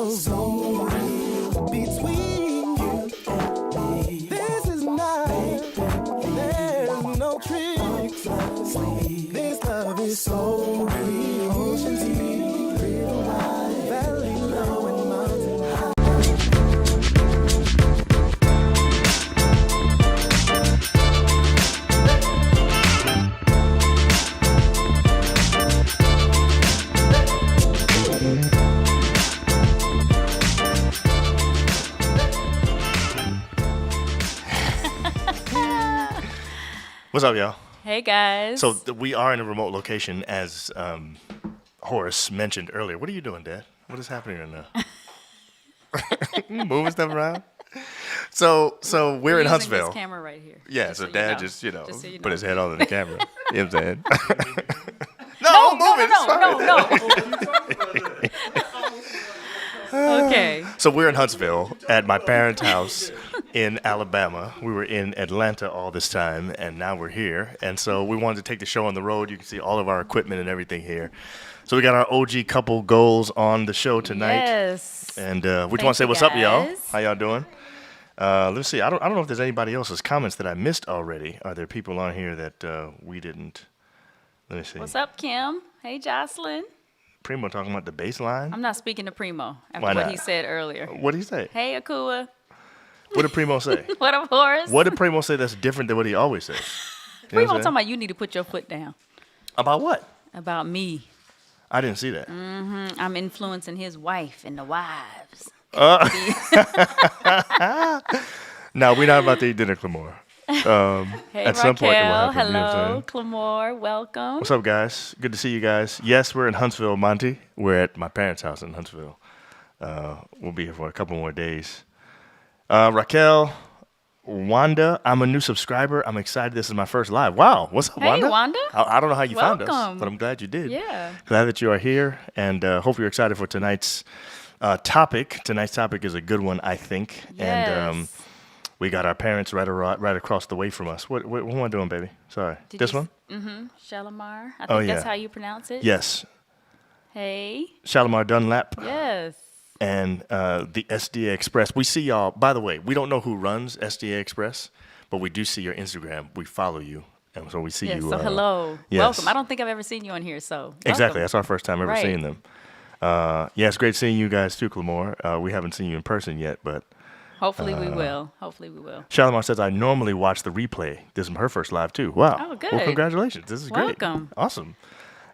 so real between you and me. This is not, there's no tricks. This love is so real. Ocean deep, real wide, valley low and mountain high. What's up, y'all? Hey, guys. So we are in a remote location, as Horace mentioned earlier. What are you doing, Dad? What is happening right now? Moving stuff around? So we're in Huntsville. This camera right here. Yeah, so Dad just so you put know. his head on the camera. You know what I'm saying? No, Okay. So we're in Huntsville at my parents' house in Alabama. We were in Atlanta all this time, and now we're here. And so we wanted to take the show on the road. You can see all of our equipment and everything here. So we got our OG couple goals on the show tonight. Yes. And we just want to say what's up, y'all. How y'all doing? Let's see. I don't know if there's anybody else's comments that I missed already. Are there people on here that we didn't? Let me see. What's up, Kim? Hey, Jocelyn. Primo talking about the bass line? I'm not speaking to Primo after Why what not? he said earlier. What did he say? Hey, Akua. What did Primo say? What up, Horace? What did Primo say that's different than what he always says? You know Primo what I'm talking about you need to put your foot down. About what? About me. I didn't see that. I'm influencing his wife and the wives. No, we're not about to eat dinner, Clemore. Hey, at some point it will Raquel. happen, you know what I'm Hello, saying? Clamore. Welcome. What's up, guys? Good to see you guys. Yes, we're in Huntsville, Monty. We're at my parents' house in Huntsville. We'll be here for a couple more days. Raquel, Wanda, I'm a new subscriber. I'm excited. This is my first live. Wow. What's up, Hey, Wanda? Wanda. I don't know how you found us, Welcome. but I'm glad you did. Yeah. Glad that you are here, and hope you're excited for tonight's topic. Tonight's topic is a good one, I think. Yes. And we got our parents right across the way from us. What am I doing, baby? Sorry. This one? Mm-hmm. Shalimar. I think Oh, that's yeah. how you pronounce it. Yes. Hey. Shalimar Dunlap. Yes. And the SDA Express. We see y'all. By the way, we don't know who runs SDA Express, but we do see your Instagram. We follow you. And so we see Yes, you. so hello. Yes. Welcome. I don't think I've ever seen you on here, so Exactly. welcome. That's our first time ever Right. seeing them. Yeah, it's great seeing you guys too, Clemore. We haven't seen you in person yet, but Hopefully we will. Hopefully we will. Shalimar says, I normally watch the replay. This is her first live too. Wow. Oh, good. Well, congratulations. This is great. Welcome. Awesome.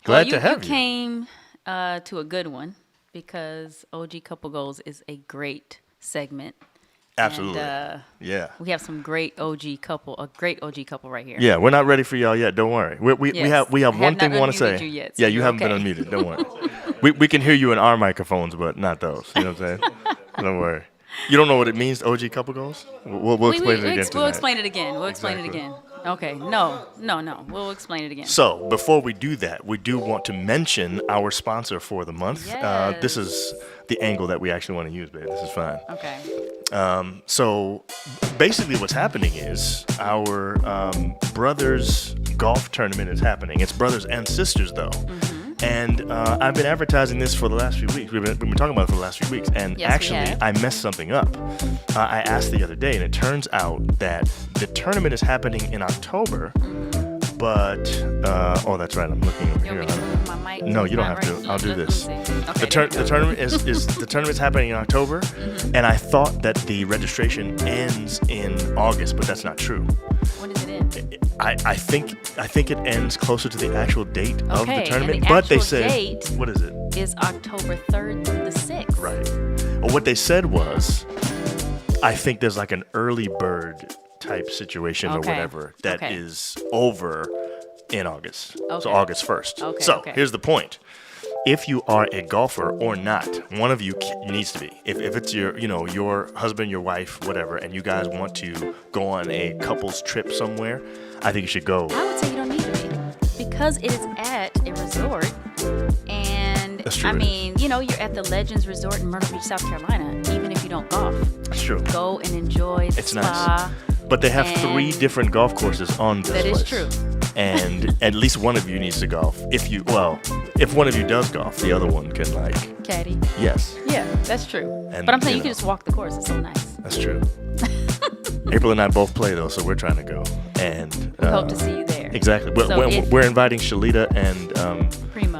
Well, Glad to have you came to a good one because OG Couple Goals is a great segment. Absolutely. And, Yeah. we have some great OG couple, a great OG couple right here. Yeah, we're not ready for y'all yet. Don't worry. We Yes. have I one have thing not we want to say. unmuted you yet, so yeah, you you're haven't been okay. unmuted. Don't worry. we can hear you in our microphones, but not those. You know what I'm saying? Don't worry. You don't know what it means, OG couple goals? We'll explain it again tonight. We'll explain it again. We'll explain it Exactly. again. Okay. No. We'll explain it again. So before we do that, we do want to mention our sponsor for the month. Yes. This is the angle that we actually want to use, babe. This is fine. Okay. So basically what's happening is our brothers golf tournament is happening. It's brothers and sisters, though. Mm-hmm. And I've been advertising this for the last few weeks. We've been talking about it for the last few weeks. And Yes, we actually, have. I messed something up. I asked the other day, and it turns out that the tournament is happening in October. But, oh, that's right. I'm looking over You here. want me to move my mic? No, It's you don't not have right. to. I'll do Let me this. see. Okay, The there we go. tournament is the tournament's happening in October, and I thought that the registration ends in August, but that's not true. When does it end? I think it ends closer to the actual date of Okay, the and tournament, the but they actual said date what is it? Is October 3rd through the 6th. Right. Well, what they said was, I think there's like an early bird type situation or Okay. whatever that Okay. is over in August. So Okay. August 1st. Okay, So okay. here's the point. If you are a golfer or not, one of you needs to be. If it's your husband, your wife, whatever, and you guys want to go on a couples trip somewhere, I think you should go. I would say you don't need to be because it is at a resort, and That's true. I mean, you're at the Legends Resort in Myrtle Beach, South Carolina. Even if you don't golf, That's true. go and enjoy the It's spa. nice. But they have And 3 different golf courses on this That is place. true. and at least one of you needs to golf. If one of you does golf, the other one can like Caddy. yes. Yeah, that's true. And, But I'm saying you you can know. just walk the course. It's so nice. That's true. April and I both play though, so we're trying to go. And We hope to see you there. exactly. So if- We're inviting Shalita and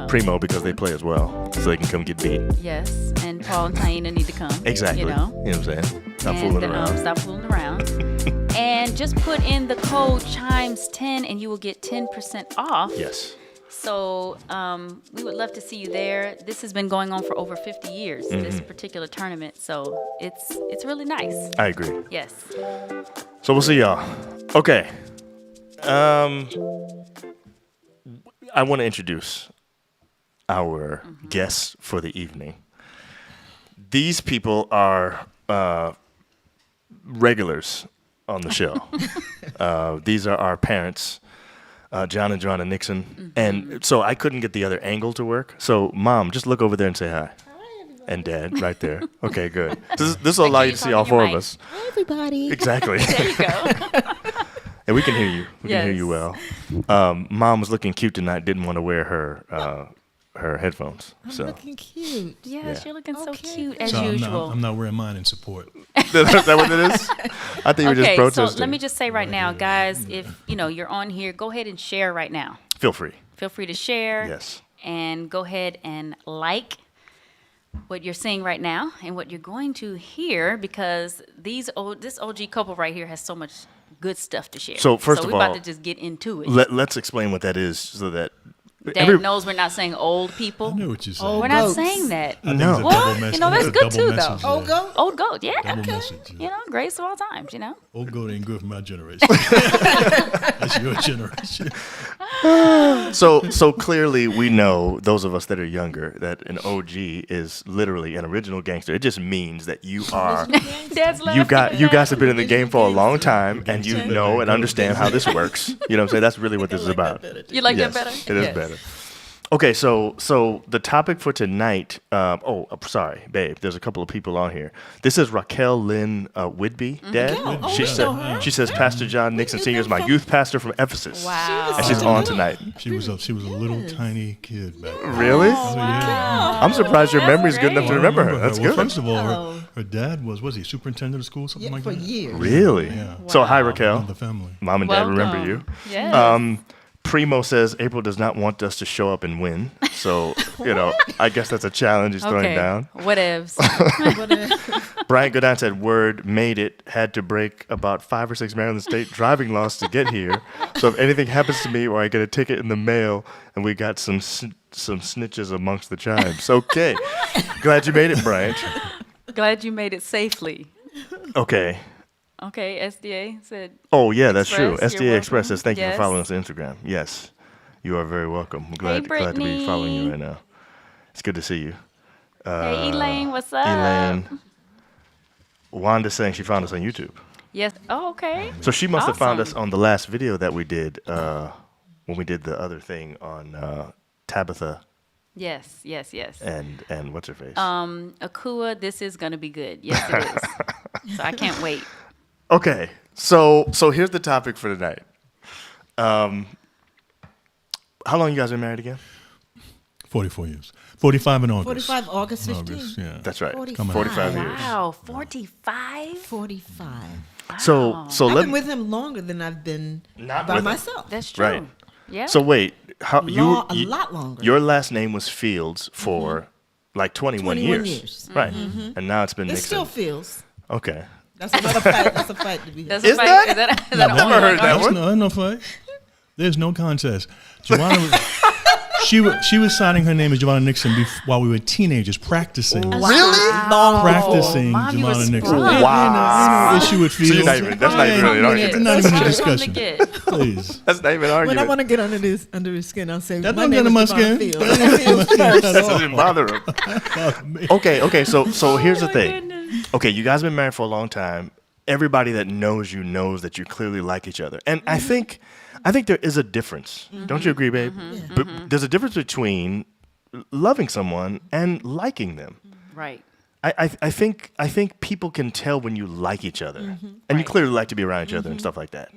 Primo. because they play as well, so they can come get beat. Yes, and Paul and Taina need to come. Exactly. You know. what I'm saying? Stop and fooling then, around. Stop fooling around. And just put in the code CHIMES10 and you will get 10% off. Yes. So we would love to see you there. This has been going on for over 50 years, this particular tournament. So it's really nice. I agree. Yes. So we'll see y'all. Okay. I want to introduce our guests for the evening. These people are regulars on the show. These are our parents, John and Januwoina Nixon. And so I couldn't get the other angle to work. So, Mom, just look over there and say hi. And Dad, right there. Okay, good. This will allow you to see all four of us. Hi, everybody. Exactly. There you go. And we can hear you. We can hear Yes. you well. Mom was looking cute tonight. Didn't want to wear her headphones. I'm So looking cute. Yes, you're looking so Okay. cute as So usual. I'm not wearing mine in support. is that what it is? I think you were just Okay, protesting. so let me just say right now, guys, if you're on here, go ahead and share right now. Feel free. Feel free to share. Yes. And go ahead and like what you're seeing right now and what you're going to hear, because this OG couple right here has so much good stuff to share. So, first of we're about all, to just get into it. Let's explain what that is so that Dan knows we're not saying old people. I knew what you said. We're not Goats. saying that. I think No. it's a What? double message. That's It's a good double too, message, though. Oh, yeah. go. Old goat, yeah. Double Okay. message. Yeah. Greatest of all times, Old goat ain't good for my generation. That's your generation. So clearly we know, those of us that are younger, that an OG is literally an original gangster. It just means that you are Dad's you guys have been in the game for a long time and you know and understand how this works. You know what I'm saying? That's really what this is about. You like Yes, that better? It is Yes. better. Okay, so the topic for tonight. Sorry, babe. There's a couple of people on here. This is Raquel Lynn Whitby, Dad. Oh, She we said know her. she says Pastor John Nixon Sr. is my youth pastor from Ephesus. Wow. And she's on tonight. She was a little tiny kid back then. Really? Oh, yeah. I'm surprised your memory's good enough to I remember her. That's Well, good. first of all, her dad was he superintendent of school, something Yeah, like for that? years. Really? Yeah. So hi, Of Raquel. the family. Mom and Dad remember Welcome. you. Yes. Primo says April does not want us to show up and win. So, I guess that's a challenge he's throwing Okay. down. Whatevs. Brian Godin said, word, made it, had to break about 5 or 6 Maryland State driving laws to get here. So if anything happens to me or I get a ticket in the mail, and we got some snitches amongst the tribes. Okay. Glad you made it, Brian. Glad you made it safely. Okay. Okay, SDA said. Oh, yeah, that's true. Express, you're SDA Express welcome. says, thank you for Yes. following us on Instagram. Yes. You are very welcome. I'm glad to be Brittany. following you right now. It's good to see you. Hey, Elaine, what's up? Elaine. Wanda's saying she found us on YouTube. Yes. Oh, okay. So she must have found us Awesome. on the last video that we did when we did the other thing on Tabitha Yes. and what's her face? Akua, this is gonna be good. Yes, it is. So I can't wait. Okay, so here's the topic for tonight. How long you guys been married again? 44 years. 45 in August. 45 August 15. August, yeah. That's right. 45. 45 years. Wow, 45. 45. So I've let been with him longer than I've been Not by with him. myself. That's true. Right. Yeah. So wait, how A lot longer. Your last name was Fields for like 21 21 years. years. Right. And now it's been It Nixon. still feels. Okay. That's another fight. That's a fight to be had. That's Is a fight. that? Is that I've never heard that There's one. no fight. There's no contest. Januwoina was, she was signing her name as Januwoina Nixon while we were teenagers practicing. Really? Long Practicing Mom, you were Januwoina Nixon. sprung. Wow. Ain't no issue with So you're Fields. not even, that's not even really an argument. It's not even a Straight from the discussion. get. Please. That's not even an When I argument. want to get under his skin, I'll say, That my don't name get under is my Javon skin. Fields. That doesn't bother him. Okay, so here's the thing. goodness. Okay, you guys have been married for a long time. Everybody that knows you knows that you clearly like each other. And I think there is a difference. Don't you agree, babe? There's a difference between loving someone and liking them. Right. I think people can tell when you like each other. And you clearly like to be around each other and stuff like that.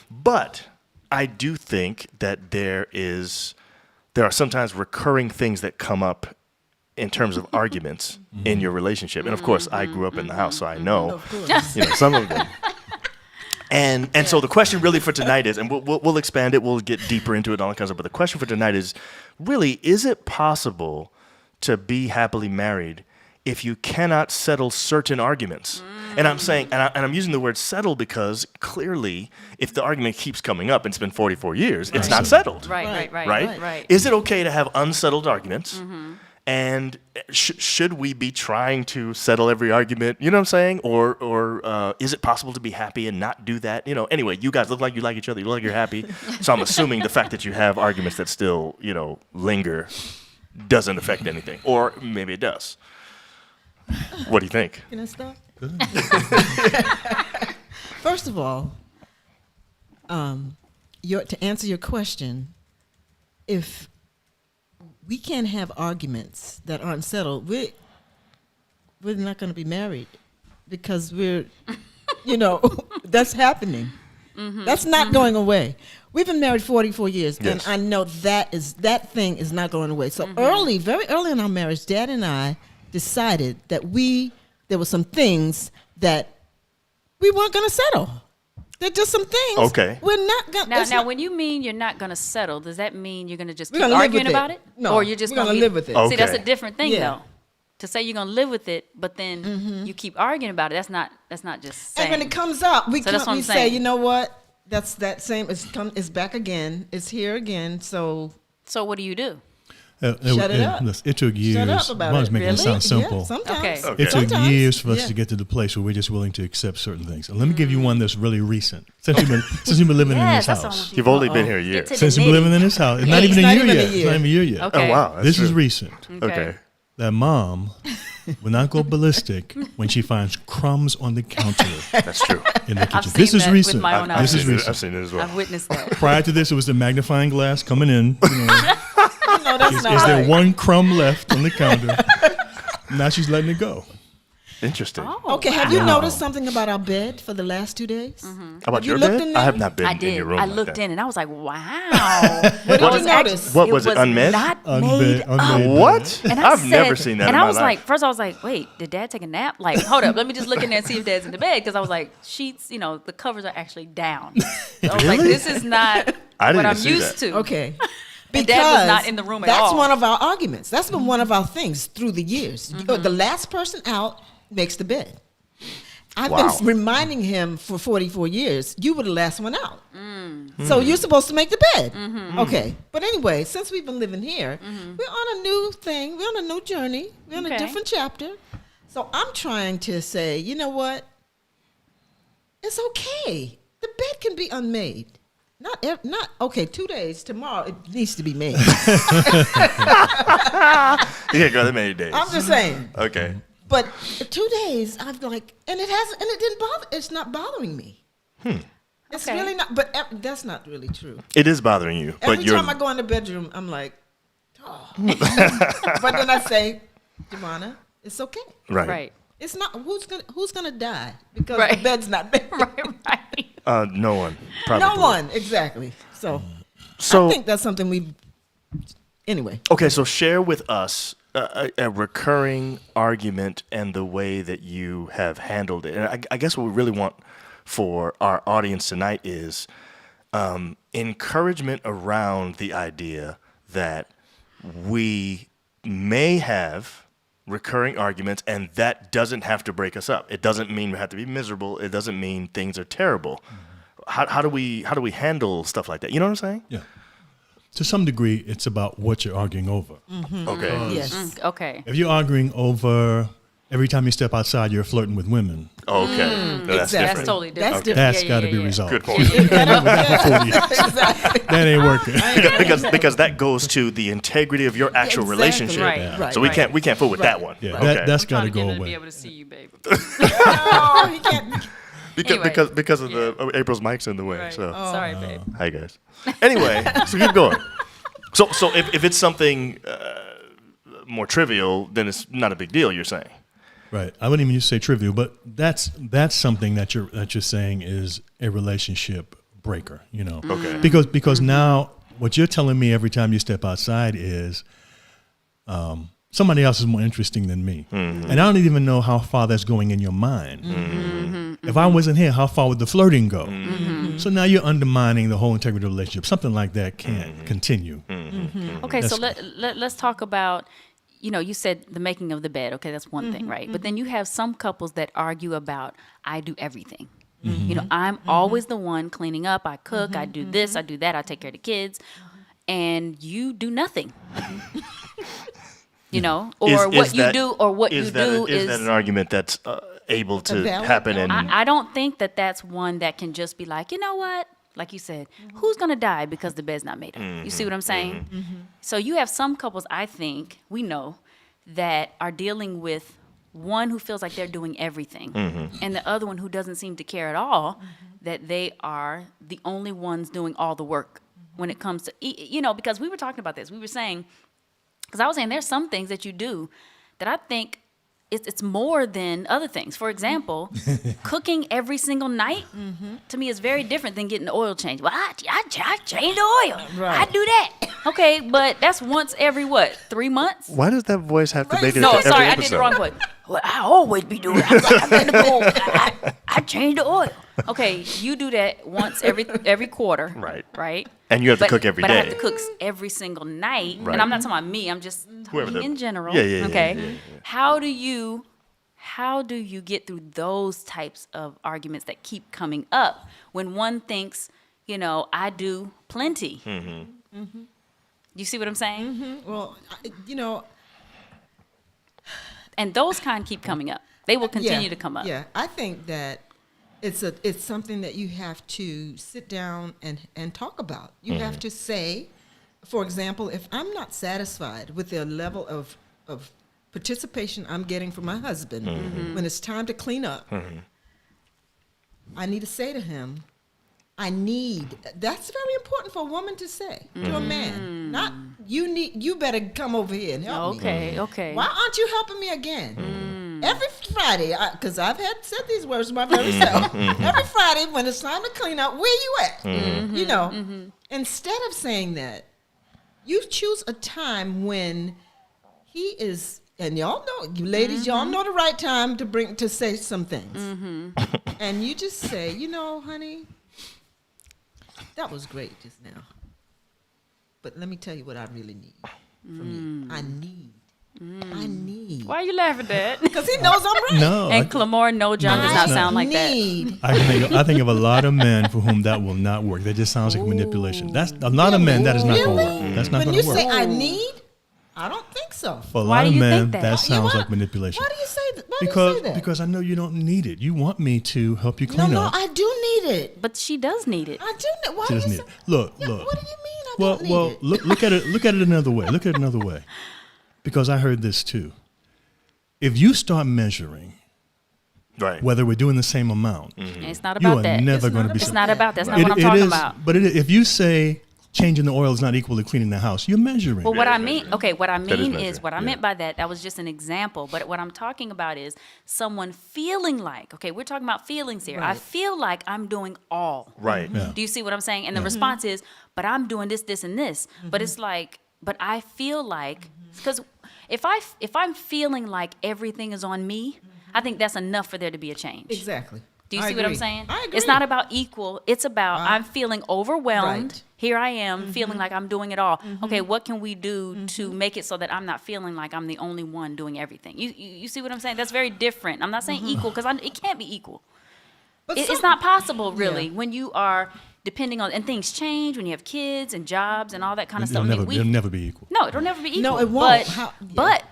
But I do think that there are sometimes recurring things that come up in terms of arguments in your relationship. And of course, I grew up in the house, so I know, some of them. And so the question really for tonight is, and we'll expand it, we'll get deeper into it and all that kind of stuff, but the question for tonight is, really, is it possible to be happily married if you cannot settle certain arguments? And I'm saying, and I'm using the word settle because clearly, if the argument keeps coming up and it's been 44 years, it's not settled. Right? Is it okay to have unsettled arguments? And should we be trying to settle every argument? You know what I'm saying? Or is it possible to be happy and not do that? Anyway, you guys look like you like each other. You look like you're happy. So I'm assuming the fact that you have arguments that still, linger doesn't affect anything. Or maybe it does. What do you think? Can I stop? First of all, to answer your question, if we can't have arguments that aren't settled, we're not going to be married because that's happening. That's not going away. We've been married 44 years, yes. And I know that thing is not going away. So very early in our marriage, Dad and I decided that there were some things that we weren't going to settle. They're just some things. Okay. We're not going to. Now, when you mean you're not going to settle, does that mean you're going to just We're keep gonna live arguing with it. about it? No, or you're just we're gonna live with it. Okay. See, that's a different thing, Yeah. though. To say you're going to live with it, but then you keep arguing about it, that's not just saying. And when it comes up, we So that's what I'm say, saying. you know what? That's that same. It's back again. It's here again. So So what do you do? Shut it up. It took years. Shut up about I was it. making it sound simple. Yeah, sometimes. Okay. It took Sometimes. years for us Yeah. to get to the place where we're just willing to accept certain things. And let me give you one that's really recent. Since you've been living in Yes, this that's what I house. want you You've to only know. been here a year. Get to the Since you've been living in this house. It's not even a year yet. It's not even a year yet. Okay. Oh, wow. This is true. recent. Okay. That mom will not go ballistic when she finds crumbs on the counter That's true. in the kitchen. I've seen This is that recent. with my own I've This eyes. is seen it. recent. I've seen it as well. I've witnessed that. Prior to this, it was the magnifying glass coming in. No, that's Is not there right. one crumb left on the counter? Now she's letting it go. Interesting. Okay, have you noticed something about our bed for the last 2 days? How about Have you your looked bed? in there? I have not been I in did. your room. I like looked that. in and I was like, wow. What I did was you notice? What was it, unmade? Not Unmade- made up. unmade. What? And I I've said, never seen that and in I my was life. like, first I was like, wait, did Dad take a nap? Like, hold up, let me just look in there and see if Dad's in the bed. Because I was like, sheets, the covers are actually down. So I was like, this is not I what didn't I'm see used that. to. Okay. And Dad was not in the room at that's all. one of our arguments. That's been one of our things through the years. The last person out makes the bed. I've Wow. been reminding him for 44 years, you were the last one out. So you're supposed to make the bed. Okay. But anyway, since we've been living here, we're on a new thing. We're on a new journey. We're on a Okay. different chapter. So I'm trying to say, you know what? It's okay. The bed can be unmade. Not okay. 2 days tomorrow. It needs to be made. You can't go that many days. I'm just saying. Okay. But 2 days, I've like, and it didn't bother. It's not bothering me. It's Okay. really not. But that's not really true. It is bothering you, Every but you're time I go in the bedroom, I'm like, oh. But then I say, Jawana, it's okay. right. It's not. Who's gonna die because Right. the bed's not made? Right. No one. Probably. No one, exactly. So So I think that's something we. Anyway. okay, so share with us a recurring argument and the way that you have handled it. And I guess what we really want for our audience tonight is encouragement around the idea that we may have recurring arguments, and that doesn't have to break us up. It doesn't mean we have to be miserable. It doesn't mean things are terrible. How do we handle stuff like that? You know what I'm saying? Yeah. To some degree, it's about what you're arguing over. Okay. Yes. Okay. If you're arguing over every time you step outside, you're flirting with women, Okay. No, that's Exactly. different. That's totally different. That's different. that's Yeah, got to yeah, be yeah. resolved. Good point. Exactly. That ain't working. because that goes to the integrity of your actual Exactly. relationship. Right. Yeah. Right. So we can't fool with that one. Yeah, Okay. that's got Trying to to get go her to be away. able to see you, baby. Oh, he can't. because of the April's mic's in the way. Right. So Sorry, babe. hi guys. Anyway, so keep going. So if it's something more trivial, then it's not a big deal. You're saying. Right. I wouldn't even use say trivial, but that's something that you're saying is a relationship breaker, you know. Okay. Because now what you're telling me every time you step outside is somebody else is more interesting than me. And I don't even know how far that's going in your mind. If I wasn't here, how far would the flirting go? So now you're undermining the whole integrity of the relationship. Something like that can't continue. Okay, so let's talk about, you said the making of the bed. Okay, that's one thing, right? But then you have some couples that argue about, I do everything. I'm always the one cleaning up. I cook. I do this. I do that. I take care of the kids. And you do nothing. Or what you do is... Is that an argument that's able to happen? And I don't think that that's one that can just be like, you know what? Like you said, who's going to die because the bed's not made up? You see what I'm saying? So you have some couples, I think, we know, that are dealing with one who feels like they're doing everything and the other one who doesn't seem to care at all that they are the only ones doing all the work when it comes to, because we were talking about this. We were saying, because I was saying there's some things that you do that I think it's more than other things. For example, cooking every single night to me is very different than getting the oil changed. Well, I change the oil. Right. I do that. Okay, but that's once every 3 months? why does that voice have to make it? No, every sorry, episode? I did the wrong voice. Well, I always be doing that. I'm in the pool. I change the oil. Okay, you do that once every quarter. Right. And you have to cook every but day. I have to cook every single night. Right. And I'm not talking about me. I'm just talking in general. Yeah. Okay. Yeah. How do you get through those types of arguments that keep coming up when one thinks, I do plenty? You see what I'm saying? Well, And those kind keep coming up. They will continue to come up. Yeah, I think that it's something that you have to sit down and talk about. You have to say, for example, if I'm not satisfied with the level of participation I'm getting from my husband when it's time to clean up, I need to say to him, that's very important for a woman to say to a man. Not, you better come over here and help me. Okay. Why aren't you helping me again? Every Friday, because I've said these words to my very self. Every Friday when it's time to clean up, where you at? Instead of saying that, you choose a time when he is, and y'all know, you ladies, y'all know the right time to say some things. And you just say, honey, that was great just now. But let me tell you what I really need from you. I need. Why are you laughing, Dad? Because he knows I'm right. No. And Clamore, no, John does not sound like that. I think of a lot of men for whom that will not work. That just sounds like manipulation. That's a lot of men that is not going to work. That's not When going you to work. say I need, I don't think so. For a Why lot do of you men, think that? sounds like manipulation. Why do you say that? Why do you say that? Because I know you don't need it. You want me to help you clean No, up. I do need it. But she does need it. I do need. Why She do you doesn't say? need it. Look. What do you mean? I Well, don't need it. look at it. Look at it another way. Look at it another way. Because I heard this too. If you start measuring, Right. whether we're doing the same amount, And it's not you about are that. never going to be. It's successful. not about that. That's not It- what I'm it talking is- about. But if you say changing the oil is not equal to cleaning the house, you're measuring. Well, what Yeah, I it's mean, measuring. okay, what I is mean measuring, is, what I yeah. meant by that was just an example. But what I'm talking about is someone feeling like, okay, we're talking about feelings here. I Right. feel like I'm doing all. Right. Yeah. Do you see what I'm saying? And the response is, but I'm doing this, this, and this. But it's like, but I feel like, because if I'm feeling like everything is on me, I think that's enough for there to be a change. Exactly. Do you I see what I'm agree. saying? I agree. It's not about equal. It's about I'm feeling overwhelmed. Right. Here I am feeling like I'm doing it all. Okay, what can we do to make it so that I'm not feeling like I'm the only one doing everything? You see what I'm saying? That's very different. I'm not saying equal because it can't be equal. But It's some- not possible, really, Yeah. when you are depending on, and things change when you have kids and jobs and all that kind of It'll stuff. I mean, it'll never be equal. no, it'll never be equal. No, it won't. But, but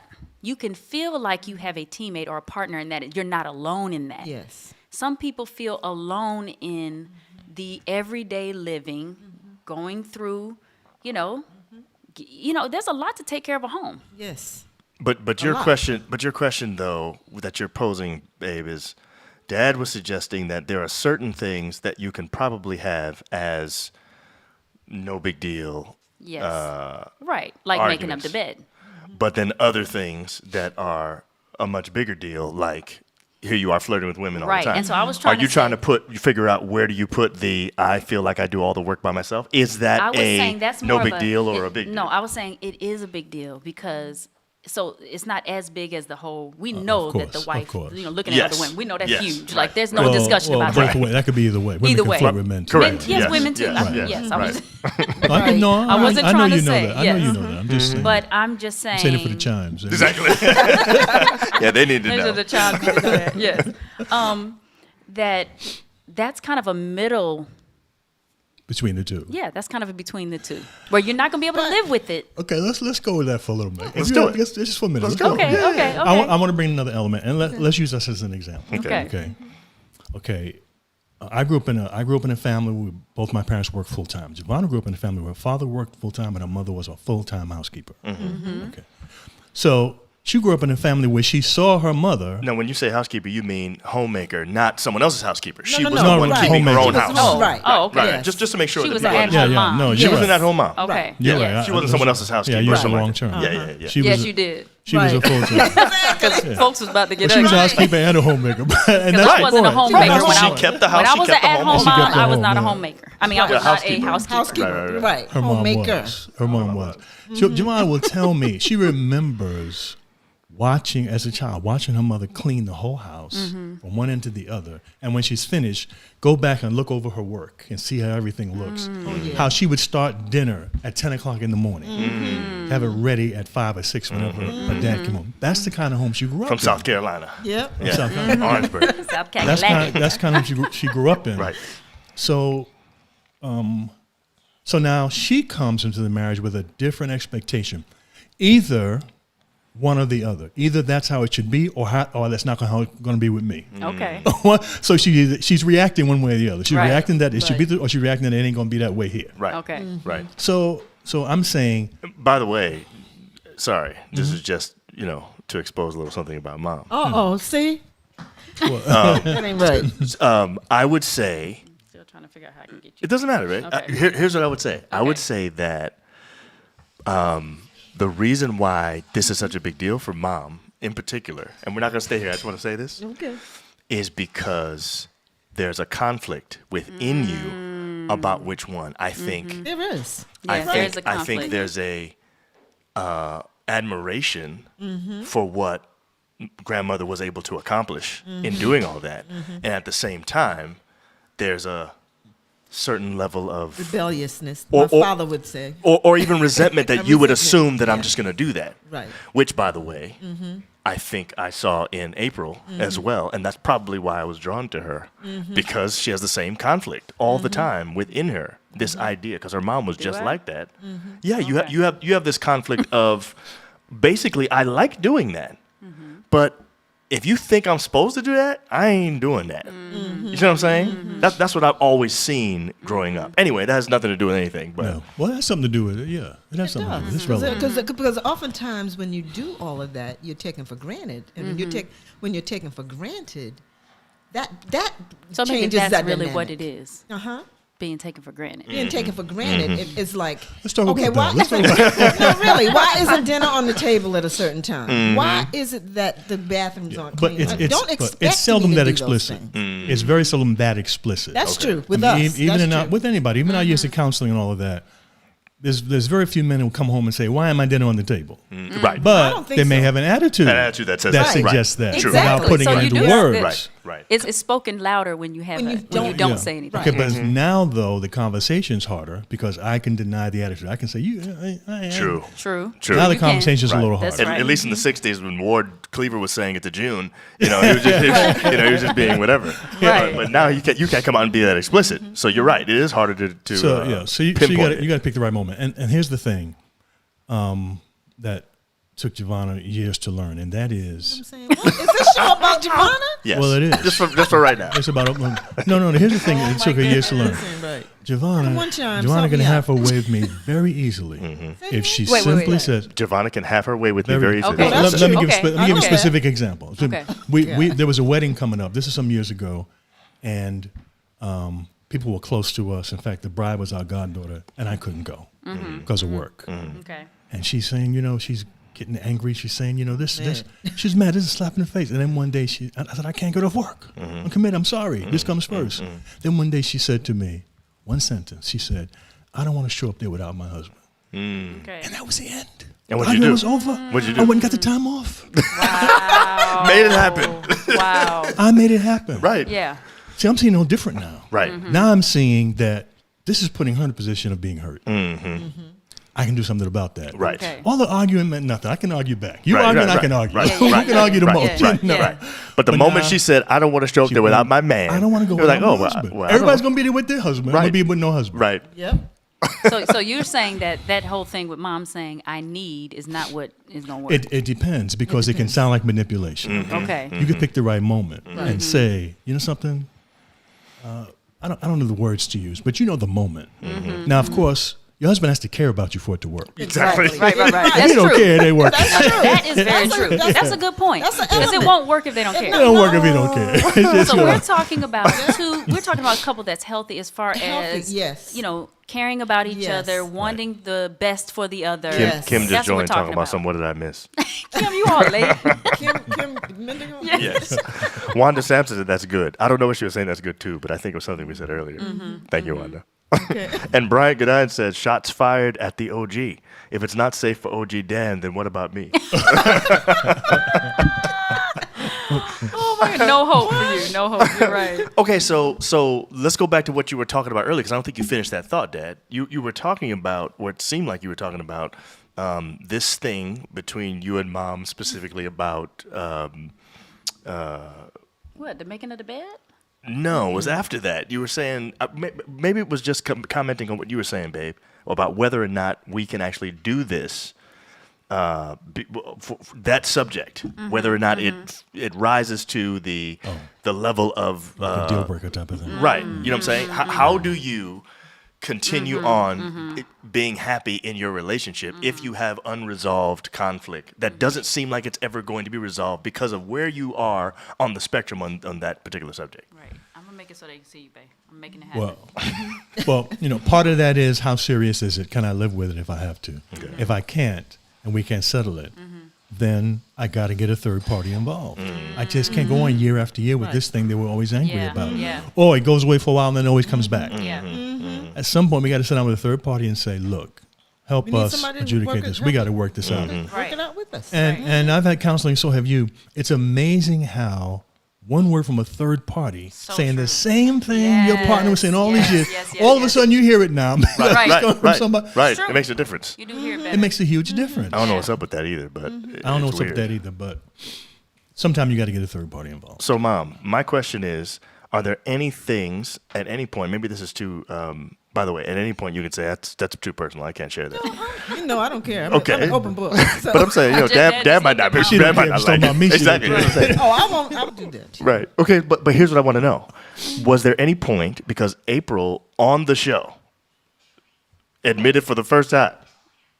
you can feel like you have a teammate or a partner in that. You're not alone in that. Yes. Some people feel alone in the everyday living, going through, there's a lot to take care of a home. Yes. But your lot. question though that you're posing, babe, is Dad was suggesting that there are certain things that you can probably have as no big deal, Yes. Right. Like making up arguments. the bed. but then other things that are a much bigger deal, like here you are flirting with women all Right, the time. and so I was trying Are you to trying say- to figure out where do you put the I feel like I do all the work by myself? Is that I was saying that's no more big of deal or a big deal? No, I was saying it is a big deal because so it's not as big as the whole. We know that the course, wife, of course. looking Yes. at other women, we know that's Yes, huge. right. Like there's no discussion about both that. ways. That could be either way. Women Either can way. flirt with men too. Correct. Yes, Yes, women too. yes, yes, Yes, right. I know. I wasn't I know trying to you know say, that. I know you yes. know that. I'm just saying. But I'm just saying. I'm saying it for the chimes. Exactly. Yeah, they need to Those know. are the child need to know that. Yes. That's kind of a middle. Between the two. Yeah, that's kind of a between the two, where you're not gonna be able to live with it. Okay, let's go with that for a little bit. Let's do it. Just for a minute. Let's Let's go. Okay, okay, okay. I want to bring another element, and let's use us as an example. Okay. Okay. I grew up in a family where both my parents worked full time. Giovanna grew up in a family where her father worked full time and her mother was a full time housekeeper. Okay. So she grew up in a family where she saw her mother. Now, when you say housekeeper, you mean homemaker, not someone else's housekeeper. She no, was no, the one right. keeping her own Homemaker. house. Oh, Right. Oh, okay. Right. Yes. Just to make sure She that was people an understand. at-home mom. No, She you're was an right. at-home mom. Okay. You're Yes. right. She wasn't someone else's housekeeper. Yeah, you used the Something wrong like that. term. Yeah. She Yes, was you did. She was a full time. Because folks was about to get She was a ugly. housekeeper and a homemaker. And Because that's I wasn't a the point. homemaker That's when the I She point. kept the house. When I She was kept an the home. at-home She kept mom, the I was home, not a yeah. homemaker. I mean, I Yeah, was not a housekeeper. housekeeper. Housekeeper, right. Her mom Homemaker. was. Her mom was. So Giovanna will tell me she remembers watching as a child, watching her mother clean the whole house from one end to the other, and when she's finished, go back and look over her work and see how everything looks. How she would start dinner at 10 o'clock in the morning, have it ready at 5 or 6 whenever her dad came home. That's the kind of home she grew up From in. South Carolina. Yep. Yeah. South Carolina. Orangeburg. South That's Carolina. kind of she grew up in. Right. So, so now she comes into the marriage with a different expectation, either one or the other. Either that's how it should be, or that's not how it's going to be with me. Okay. So she's reacting one way or the other. She's Right. reacting that it should be, Right. or she's reacting that it ain't going to be that way here. Right. Okay. Right. So I'm saying, By the way, sorry, this is just, to expose a little something about mom. See? That ain't right. I would say, Still trying to figure out how I can get you. it doesn't matter, right? Okay. Here's what I would say. I would Okay. say that the reason why this is such a big deal for mom in particular, and we're not going to stay here, I just want to say this, Okay. is because there's a conflict within you about which one. I think There is. I Yeah, think there's a I think conflict. there's a admiration for what grandmother was able to accomplish in doing all that, and at the same time, there's a certain level of Rebelliousness, Or- my or- father would say. or even resentment that A you would resentment, assume that I'm yeah. just going to do that. Right. Which, by the way, I think I saw in April as well, and that's probably why I was drawn to her, because she has the same conflict all the time within her. This idea, because her mom was just I? like that. Yeah, you Okay. you have this conflict of basically I like doing that, but if you think I'm supposed to do that, I ain't doing that. You see what I'm saying? That's what I've always seen growing up. Anyway, that has nothing to do with anything. But no. Well, that's something to do with it. Yeah, it has something to do with it. It's relevant. Because oftentimes when you do all of that, you're taken for granted, and when you're taken for granted, that So maybe changes that's that really what dynamic. it is. Being taken for granted. Being taken for granted, it's like, Let's talk okay, about why that. Let's talk isn't no, really? Why isn't dinner on the table at a certain time? Why is it that the bathrooms aren't But clean? it's it's seldom that explicit. It's very seldom that explicit. That's true with I mean, us. even That's in our, true. with anybody, even our years of counseling and all of that. There's very few men who come home and say, "Why am I dinner on the table?" right, I But don't think they may so. have an attitude. An attitude that says that that. suggests Right. that Exactly. without putting So it you into do- words. right, right. It's spoken louder when you have When you when you don't- don't Yeah. say anything. Okay, but now though the conversation's harder because I can deny the attitude. I can say I True. True. True. Now the You can. conversation's a little That's harder. right. At least in the '60s, when Ward Cleaver was saying it to June, he was just, he was just being whatever. Right. But now you can't come out and be that explicit. So you're right. It is harder to So you pinpoint got to pick the right moment. And here's the thing, that took Giovanna years to learn, and that is I'm saying, what? Is this show about Giovanna? Yes. well, it is. just for right now. It's about no. Here's the thing. It took her years to learn. Right. Giovanna One time, can something have her else. way with me very easily if she Wait, simply wait. says. Giovanna can have her way with me very easily. Okay. that's Let me true. give, Okay. let me give a Okay. specific example. So Okay. there was a wedding coming up. This is some years ago, and people were close to us. In fact, the bride was our goddaughter, and I couldn't go because of work. Okay. And she's saying, she's getting angry. She's saying, this. She's mad. This is a slap in the face. And then one day I said, I can't go to work. I'm committed. I'm sorry. This comes first. Then one day she said to me, one sentence. She said, I don't want to show up there without my husband. Okay. And that was the end. And what'd you do? It was over. What'd you do? I went and got the time off. Wow. Made it happen. Wow. I made it happen. Right. Yeah. See, I'm seeing no different now. Right. Now I'm seeing that this is putting her in a position of being hurt. I can do something about that. Right. Okay. All the arguing meant nothing. I can argue back. You Right, argue, right, and I can right, argue. right, You can argue the most. Yeah, yeah. Right. But the But moment now- she said, I don't want to show up there without my man. I don't want to go you're without like, my oh, husband. well, I Everybody's don't- going to be there with their husband. Right. I'm going to be with no husband. Right. Yep. So you're saying that whole thing with mom saying I need is not what is going to work. It depends because it can sound like manipulation. Okay. You could pick the right moment and say, you know something? I don't know the words to use, but you know the moment. Now, of course, your husband has to care about you for it to work. Exactly. Right. If That's he don't true. care, it ain't working. That is very true. that's That's a good point. that's an Because it element. won't work if they don't care. It don't work if he don't care. It's just So gonna- we're talking about a couple that's healthy as far Healthy, as yes. caring about each Yes. other, wanting the best for the other. Yes. Kim just That's what we're joined talking talking about about. some. What did I miss? Kim, you all late. Kim Mendigo? Yes. Wanda Sampson said that's good. I don't know what she was saying that's good too, but I think it was something we said earlier. Thank you, Wanda. Okay. And Brian Godin said, shots fired at the OG. If it's not safe for OG Dan, then what about me? Oh my God, no hope for you. No hope. You're right. Okay, so let's go back to what you were talking about earlier, because I don't think you finished that thought, Dad. You were talking about what seemed like you were talking about this thing between you and Mom specifically about What, the making of the bed? no, it was after that. You were saying maybe it was just commenting on what you were saying, babe, about whether or not we can actually do this. For that subject, whether or not it rises to the level of a deal breaker type of thing. right. You know what I'm saying? How do you continue on being happy in your relationship if you have unresolved conflict that doesn't seem like it's ever going to be resolved because of where you are on the spectrum on that particular subject? Right. I'm going to make it so they can see you, babe. I'm making it happen. Well, part of that is how serious is it? Can I live with it if I have to? Okay. If I can't and we can't settle it, then I got to get a third party involved. I just can't go on year after year with this thing that we're always angry Yeah, about. yeah. Or it goes away for a while and then always comes back. Yeah. At some point, we got to sit down with a third party and say, look, help We need us somebody to adjudicate work it- this. We got to work this out. Work it out with us. And I've had counseling, so have you. It's amazing how one word from a third party So saying true. the same thing your partner was saying all these years, yes, all of a yes. sudden you hear it now. Right. It's coming from somebody. Right. True. It makes a difference. You do hear better. It makes a huge difference. I don't know what's up with that either, but I don't know what's up with that either, but sometimes you got to get a third party involved. So, Mom, my question is, are there any things at any point, maybe this is too, by the way, at any point you can say, that's too personal, I can't share that. I don't care. I'm Okay. an open book. So. But I'm saying, Dad Dad might not just be, looked at Dad might She not don't like care. She's talking about me, it. she Exactly. don't care. I'll do that. Right. Okay, but here's what I want to know. Was there any point, because April on the show admitted for the first time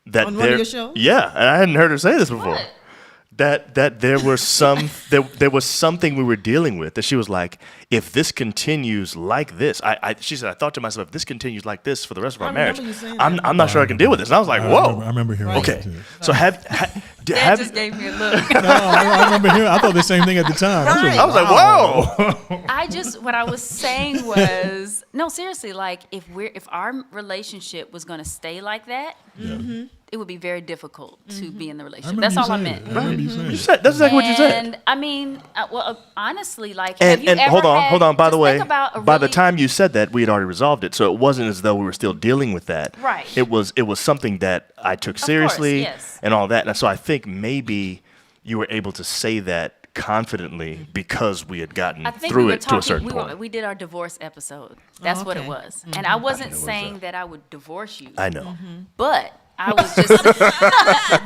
that On one of your shows? Yeah, and I hadn't heard her say this before. What? That there were some there was something we were dealing with that she was like, if this continues like this, she said, I thought to myself, if this continues like this for the rest of our marriage, remember you saying I'm that. not sure I can deal with this. And I was like, whoa. I remember hearing Okay, that too. so Dad have just gave me a look. No, I remember hearing. I thought the same thing at the time. I was like, whoa. What I was saying was, no, seriously, like if our relationship was going to stay like that, it would be very difficult to be in the relationship. That's all I meant. I remember you saying You it. said that's exactly what you said. And I mean, honestly, like, have you And ever hold on. By just the way, think about a by the really- time you said that, we had already resolved it. So it wasn't as though we were still dealing with that. Right. It was something that I took seriously yes. and all that. And so I think maybe you were able to say that confidently because we had gotten I think through we were it talking, to a certain point. we did our divorce episode. That's what it okay. was. And I wasn't saying that I would divorce you, I know. but I was just,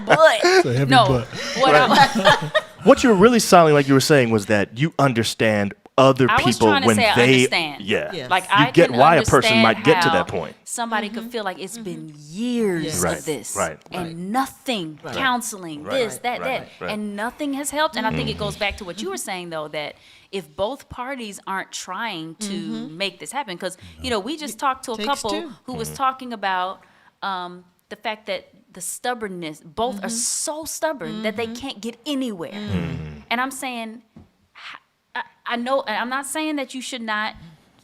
but heavy no, but. what What you were really sounding like you were saying was that you understand other I was people trying to when say I they understand. yeah. Yes. like You I get can why a person understand might get to how that point. Somebody could feel like it's been years Yes. Right, of this, right, and nothing, counseling, Right, this, that, right, that, right. and nothing has helped. And I think it goes back to what you were saying, though, that if both parties aren't trying to make this happen, because we just talked to a Takes couple two. who was talking about the fact that the stubbornness. Both are so stubborn that they can't get anywhere. And I'm saying, I know, and I'm not saying that you should not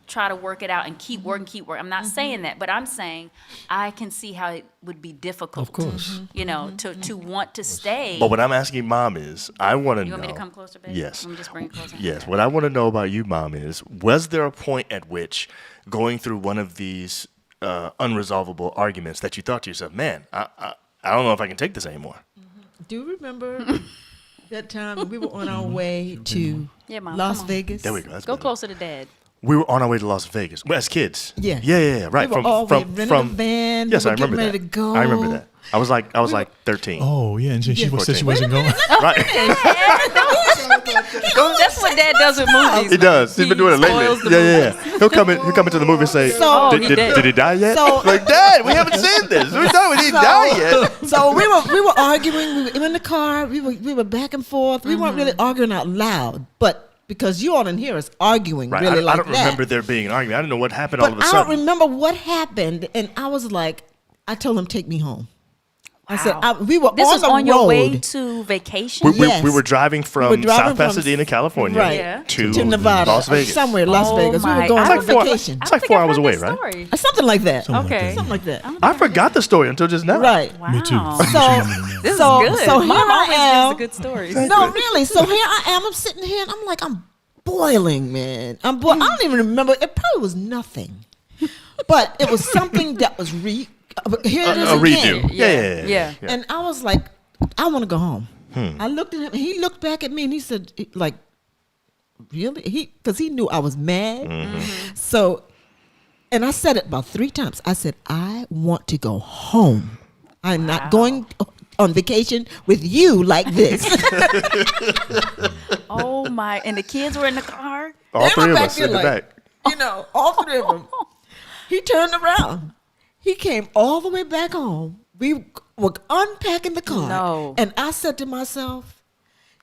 try to work it out and keep working. I'm not saying that, but I'm saying I can see how it would be difficult. Of course. You know, to want to stay. But what I'm asking Mom is, I want to know. You want me to come closer, baby? Yes. Let me just bring it closer. Yes. What I want to know about you, Mom, is was there a point at which going through one of these unresolvable arguments that you thought to yourself, man, I don't know if I can take this anymore? Do you remember that time we were on our way to Mom, Las come on. Vegas? There we go. That's Go better. closer to Dad. We were on our way to Las Vegas as kids. Yeah. Yeah. Right. We were all renting a van. Yes, we I were remember getting that. ready to go. I remember that. I was like 13. Oh, yeah. And she said 14. she wasn't going. Right. That's what Dad does with movies. He does. He's been doing it spoils lately. the Yeah. He'll come into the movie and say, So- he did. did he die yet? So- Like, Dad, we haven't seen this. We thought we didn't die yet. So we were arguing. We were in the car. We were back and forth. We weren't really arguing out loud, but because you all didn't hear us arguing Right. really I like don't that. remember there being an argument. I didn't know what happened all But of a I sudden. don't remember what happened, and I was like, I told him, take me home. I said, we were This on was the on road. your way to vacation? Yes. We were driving from We were driving South from- Pasadena, California, right, Yeah. to Nevada, Las Vegas. somewhere in Las Oh Vegas. We my- were going I on don't think- vacation. It's like 4 hours away, right? Something like that. Something like Okay. that. Something like that. I forgot the story until just now. Right. Wow. Me too. So, This is so, good. so here Mom I always am. gives the good stories. No, really. So here I am. I'm sitting here, and I'm like, I'm boiling, man. I don't even remember. It probably was nothing, but it was something that was here it is A again. redo. Yeah. And I was like, I want to go home. I looked at him. He looked back at me, and he said, like, really? Because he knew I was mad. So, and I said it about 3 times. I said, I want to go home. I'm not going on vacation with you like this. Oh my! And the kids were in the car. All They 3 were of back us there in the like, back. You know, all 3 of them. He turned around. He came all the way back home. We were unpacking the car. No. And I said to myself,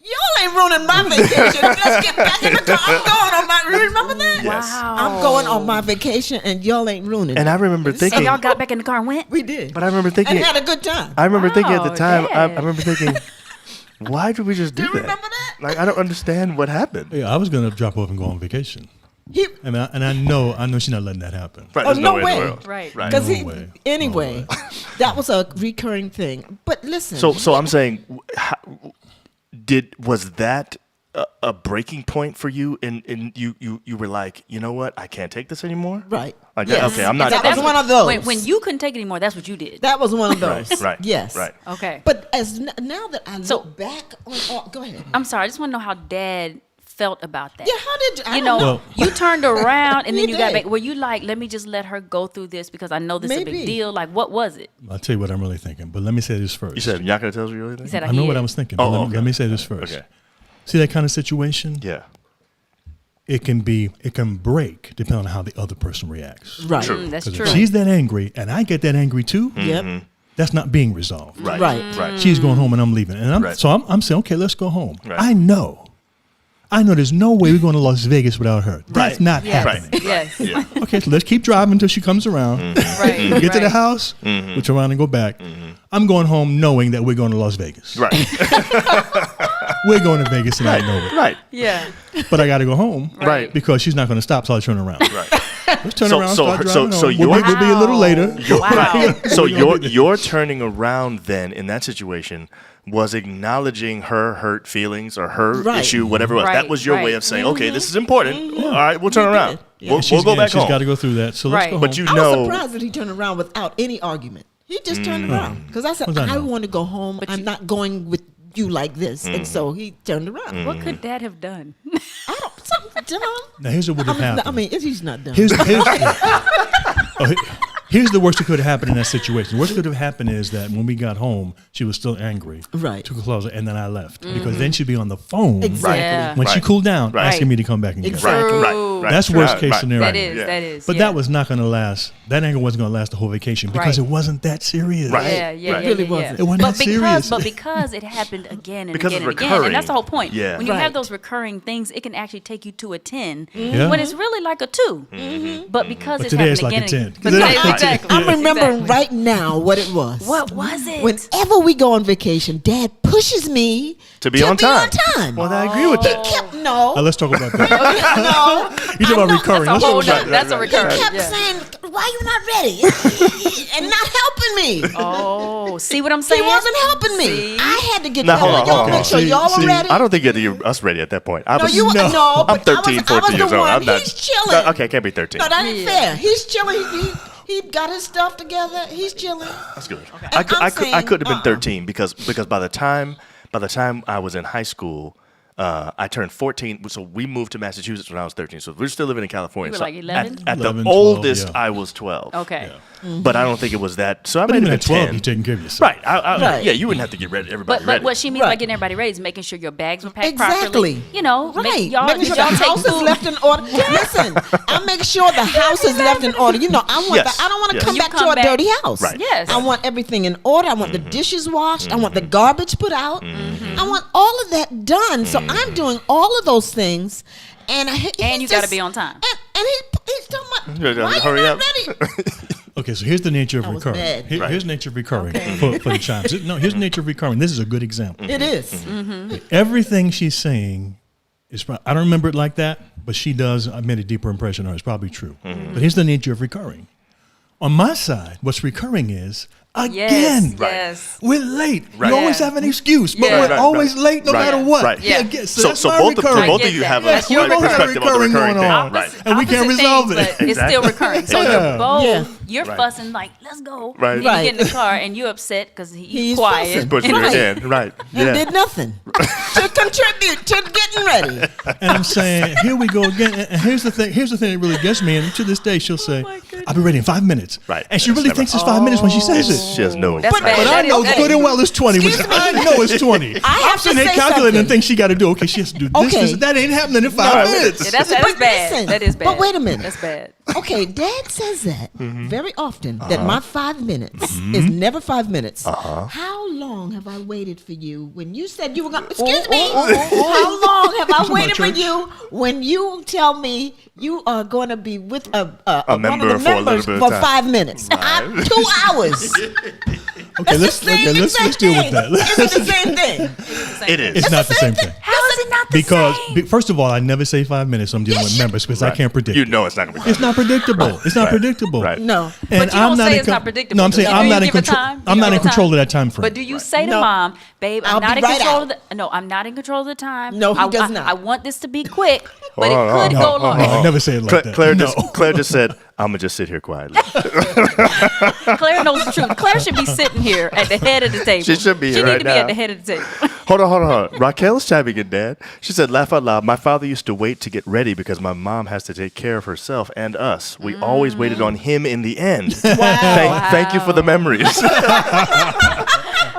y'all ain't ruining my vacation. Let's get back in the car. I'm going on my, you remember that? Yes. Wow. I'm going on my vacation and y'all ain't ruining And it. I remember And thinking, y'all got back in the car and went? We did. but I remember thinking, And had a good time. I remember thinking at the Wow, time, I Dad. remember thinking, why did we just do Do you that? remember that? Like, I don't understand what happened. Yeah, I was going to drop off and go on vacation. He, And I know she's not letting that happen. Right, Oh, there's no no way in way. the world. Right. Right. because No way. anyway, that was a recurring thing. But listen. So I'm saying, was that a breaking point for you? And you were like, you know what? I can't take this anymore. Right. Like, Yes. okay, I'm not. That That's was one of those. When you couldn't take it anymore, that's what you did. That was one of those. Right. Yes. Right. Okay. But now that I look So- back on, go ahead. I'm sorry. I just want to know how Dad felt about that. Yeah, how did you? I You don't know, Well- you turned around and then He you got did. back. Were you like, let me just let her go through this because I know this is a Maybe. big deal? Like, what was it? I'll tell you what I'm really thinking. But let me say this first. You said you're not gonna tell us what you really think? He said, I know what hid. I was thinking. Oh, but okay. let me say this first. Okay. See that kind of situation? Yeah. It can break depending on how the other person reacts. Right. True. That's 'Cause true. if she's that angry and I get that angry too, Yep. that's not being resolved. Right. Right. Right. She's going home and I'm leaving. And Right. I'm saying, okay, let's go home. Right. I know there's no way we're going to Las Vegas without her. That's Right. not Yes. happening. Yes. Yeah. Okay, so let's keep driving until she comes around. Right. We get to the right. house, we turn around and go back. I'm going home knowing that we're going to Las Vegas. Right. We're going to Vegas and I know it. Right. Yeah. But I got to go home. Right. Because she's not going to stop till I turn around. Right. Let's turn So- around, so start her- driving so home. you're- We'll be a little later. Wow. So your turning around then in that situation was acknowledging her hurt feelings or her Right. issue, whatever it was. Right, That was your way right. of saying, okay, this is important. All right, we'll turn You around. did. Yeah. We'll go back She's home. got to go through that. So let's Right. go home. But you I was know, surprised that he turned around without any argument. He just turned around because I said, What's that I now? want to go home. I'm not going with you like this. And so he turned around. What could Dad have done? I don't, something, John. Now here's what would have happened. I mean, he's not done. Here's the worst that could have happened in that situation. The worst that could have happened is that when we got home, she was still angry. Right. Took her clothes off, and then I left. Because then she'd be on the phone Exactly. Yeah. when she Right. cooled down, Right. asking me to come back and get her. Exactly. right, True. That's worst case scenario. That is. But that was not going to last. That angle wasn't going to last the whole vacation because it wasn't that serious. Right. Yeah, It really wasn't. It wasn't that serious. But because it happened again and Because again and it's again, and that's the whole point. Yeah. When you Right. have those recurring things, it can actually take you to a 10 Yeah. when it's really like a 2. But because But it's today happened it's like again a 10. and but Today today- it's like a 10. exactly. I'm remembering Exactly. right now what it was. What was it? Whenever we go on vacation, Dad pushes me To be on time. Well, I agree with that. Let's talk about that. no. You talk about recurring. That's a whole nother. Right, That's a right, recurring. He kept yeah. saying, "Why you not ready?" and not helping me. Oh, see what I'm He saying? wasn't helping me. See? I had to get Now, hold y'all on, hold on, make hold sure on. y'all See, were ready. I don't think us ready at that point. I No, was, you no. I'm 13, I 14 was years the old. one. I'm not. He's chilling. Okay, I can't be 13. No, that ain't Yeah. fair. He's chilling. He got his stuff together. He's chilling. That's good. And I I'm could have been saying, 13 because by the time I was in high school, I turned 14. So we moved to Massachusetts when I was 13. So we're still living in California. You were So like 11? At 11, the 12, oldest, yeah. I was 12. Okay. But I don't think it was that. So I But might even have at been 12, 10. you're taking care of yourself. Right. Right. Yeah, you wouldn't have to get everybody But ready. what she means by Right. getting everybody ready is making sure your bags were packed Exactly. properly. You know, Right. y'all, Making sure y'all the take house is food. left in order. Listen, I make sure the house is left in order. You know, I want Yes. I don't want to Yes. come You back come to a back- dirty house. Right. Yes. I want everything in order. I want the dishes washed. I want the garbage put out. I want all of that done. So I'm doing all of those things. And you gotta be on time. And he's talking about, Yeah, why hurry you up. not ready? Okay, so here's the nature of That was recurring. bad. Here's the nature of recurring for the chimes. No, here's the nature of recurring. This is a good example. It is. Mm-hmm. Everything she's saying is. I don't remember it like that, but she does. I made a deeper impression on her. It's probably true. But here's the nature of recurring. On my side, what's recurring is again. Yes. Yes. We're late. Right. You always Yeah. have an excuse, but Yeah. we're Right, always right. late no Right. matter what. Right. Yeah. Again, So that's my both recurring. of I you get have that. That's your a recurring. perspective on the Recurring recurring going thing. on. Right. And we can't Opposite resolve things, it. but it's still recurring. So Yeah. you're both, Yeah. you're Right. fussing like, let's go. Right. And you Right. get in the car and you're upset because he's He's quiet. fussing. Pushing Right. it in. Right. And Yeah. did nothing to contribute to getting ready. And I'm saying, here we go again. And here's the thing. Here's the thing that really gets me. And to this day, she'll say, my goodness. "I'll be ready in 5 minutes." Right. And she That's really never- thinks it's 5 minutes when she says it. She has no. That's bad. But I That is- know that good is- and well it's 20. Which Excuse I me. know it's 20. I have I'm sitting to there say calculating something. the things she got to do. Okay, she has to do this, Okay. this. That ain't happening in 5 No. minutes. Yeah, that's But bad. listen, That is bad. but wait a minute. That's bad. Okay, Dad says that very often, that my 5 minutes is never 5 minutes. How long have I waited for you when you said you were going to, excuse me, how long have I waited for church. you when you tell me you are going to be with one member of the for a little members bit of for time. 5 minutes? 2 hours. Okay, let's deal with that. It's the same thing. It is. It's not the same thing. How is it not the Because, same? first of all, I never say 5 minutes. So I'm dealing with members because I Right. can't predict. You it. know it's not going to be. It's not predictable. It's not Right. predictable. Right. No. And But you don't say in it's not predictable. No, I'm saying Do I'm you not in give a control. time? Do I'm you not give in a time? control of that time frame. But do you say to No. mom, babe, I'll I'm not be in right control out. of the No, I'm not in control of the time. No, he does not. I want this to be quick, but it Hold on, could go hold on, longer. No, I never say it like that. Claire No. just said, "I'm gonna just sit here quietly." Claire knows the truth. Claire should be sitting here at the head of the table. She should be She here need right to be now. at the head of the table. Hold on. Raquel's chiming in, Dad. She said, "Laugh out loud. My father used to wait to get ready because my mom has to take care of herself and us. We always waited on him in the end." Thank you for the memories.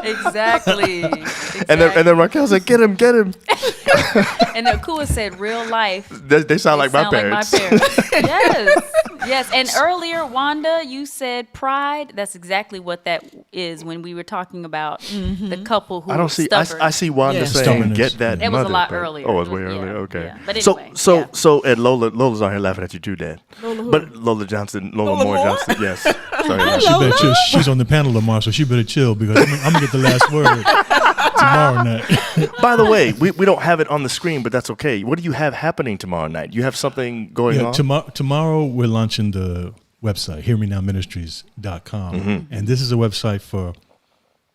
Exactly. and then Raquel said, "Get him." And then Kua said, "Real life." They sound like my parents. Yes. And earlier, Wanda, you said pride. That's exactly what that is when we were talking about the couple who I don't was see. stubborn. I see Wanda Yeah. saying, Stubbornness. "Get that." It was a mother," lot but- earlier. Oh, it was It way was- earlier. yeah, Okay. yeah. But anyway, So, and Lola's on here laughing at you too, Dad. Lola Johnson, Lola Moore Moore? Johnson. Yes. Sorry. She better chill. She's on the panel tomorrow, so she better chill because I'm gonna get the last word tomorrow night. By the way, we don't have it on the screen, but that's okay. What do you have happening tomorrow night? You have something going on? Tomorrow we're launching the website, hearmenowministries.com. And this is a website for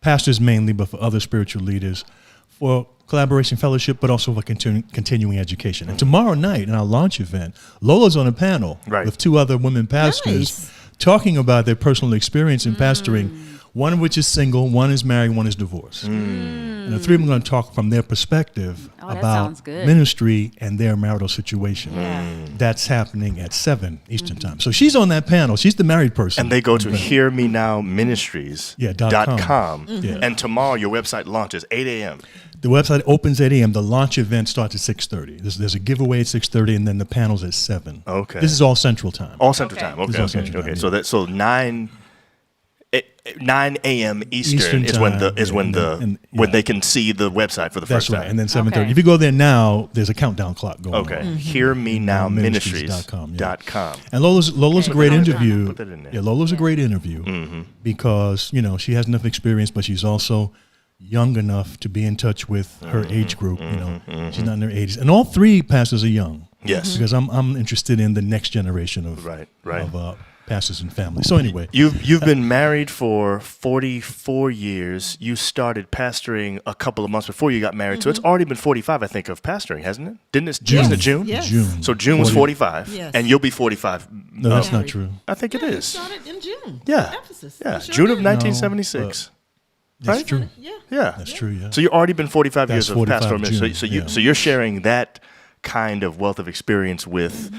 pastors mainly, but for other spiritual leaders, for collaboration fellowship, but also for continuing education. And tomorrow night in our launch event, Lola's on a panel Right. with 2 other women pastors Nice. talking about their personal experience in pastoring one of which is single, one is married, one is divorced. And the three of them are going to talk from their perspective Oh, that about sounds good. ministry and their marital situation. That's happening at 7 Eastern time. So she's on that panel. She's the married person. And they go to hearmenowministries.com. Yeah. And tomorrow your website launches 8 a.m. The website opens at 8 a.m. The launch event starts at 6:30. There's a giveaway at 6:30, and then the panel's at 7. Okay. This is all Central Time. All Central Okay. Time. This is Okay. all Okay. Central Okay. Time, So 9 a.m. Eastern is when time, when they can see the website for the That's first right. time. And then 7:30. Okay. If you go there now, there's a countdown clock going Okay. on. hearmenowministries.com. And Lola's a great Put that interview. Put that in there. Yeah, Lola's a great interview because, she has enough experience, but she's also young enough to be in touch with her age group. She's not in her 80s. And all three pastors are young. Yes. Because I'm interested in the next generation of Right. of pastors and families. So anyway, You've been married for 44 years. You started pastoring a couple of months before you got married. So it's already been 45, I think, of pastoring, hasn't it? Wasn't it June? Yes. June. So June was 45, Yes. and you'll be 45. No, that's not true. I think it It is. started in June. Yeah. Ephesus. Yeah, It sure June of did. 1976. That's Right? true. Yeah. Yeah. That's true, yeah. So you've already been 45 That's years of 45 pastoral ministry. June, So yeah. you're sharing that kind of wealth of experience with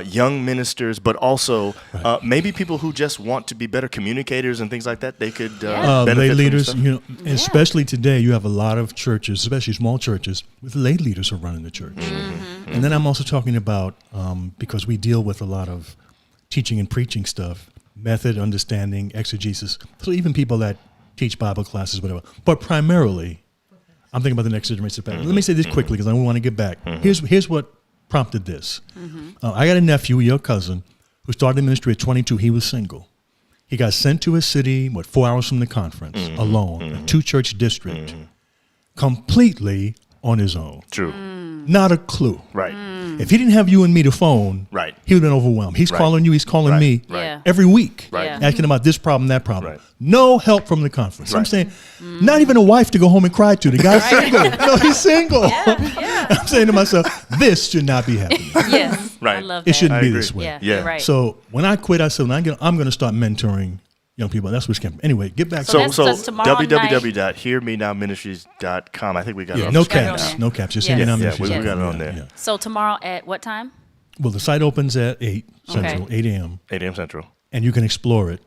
young ministers, but also maybe people who just want to be better communicators and things like that. They could benefit lay from leaders, stuff. especially today, you have a lot of churches, especially small churches, with lay leaders who are running the church. And then I'm also talking about, because we deal with a lot of teaching and preaching stuff, method, understanding, exegesis. So even people that teach Bible classes, whatever. But primarily, I'm thinking about the next generation. Let me say this quickly because I want to get back. Here's what prompted this. I got a nephew, your cousin, who started ministry at 22. He was single. He got sent to a city, 4 hours from the conference, alone, a 2-church district, completely on his own. True. Not a clue. Right. If he didn't have you and me to phone, Right. he would have been overwhelmed. He's Right. calling you, he's calling Right. me Right. Yeah. every week, Right. Yeah. asking about this problem, that problem. Right. No help from the conference. I'm Right. saying, not even a wife to go home and cry to. The guy's single. No, he's single. I'm saying to myself, this should not be happening. Yes. Right. I love that. It shouldn't I be agree. this way. Yeah. Yeah. You're right. So when I quit, I said, I'm going to start mentoring young people. That's what's coming. Anyway, get back So to that's just tomorrow night. www.hearmenowministries.com. I think we got it on no the screen caps. now. No caps. Just Yes. hanging on Yeah, ministries. we got it on there. Yeah. So tomorrow at what time? Well, the site opens at 8 Central, Okay. 8 a.m., 8 a.m. Central. and you can explore it.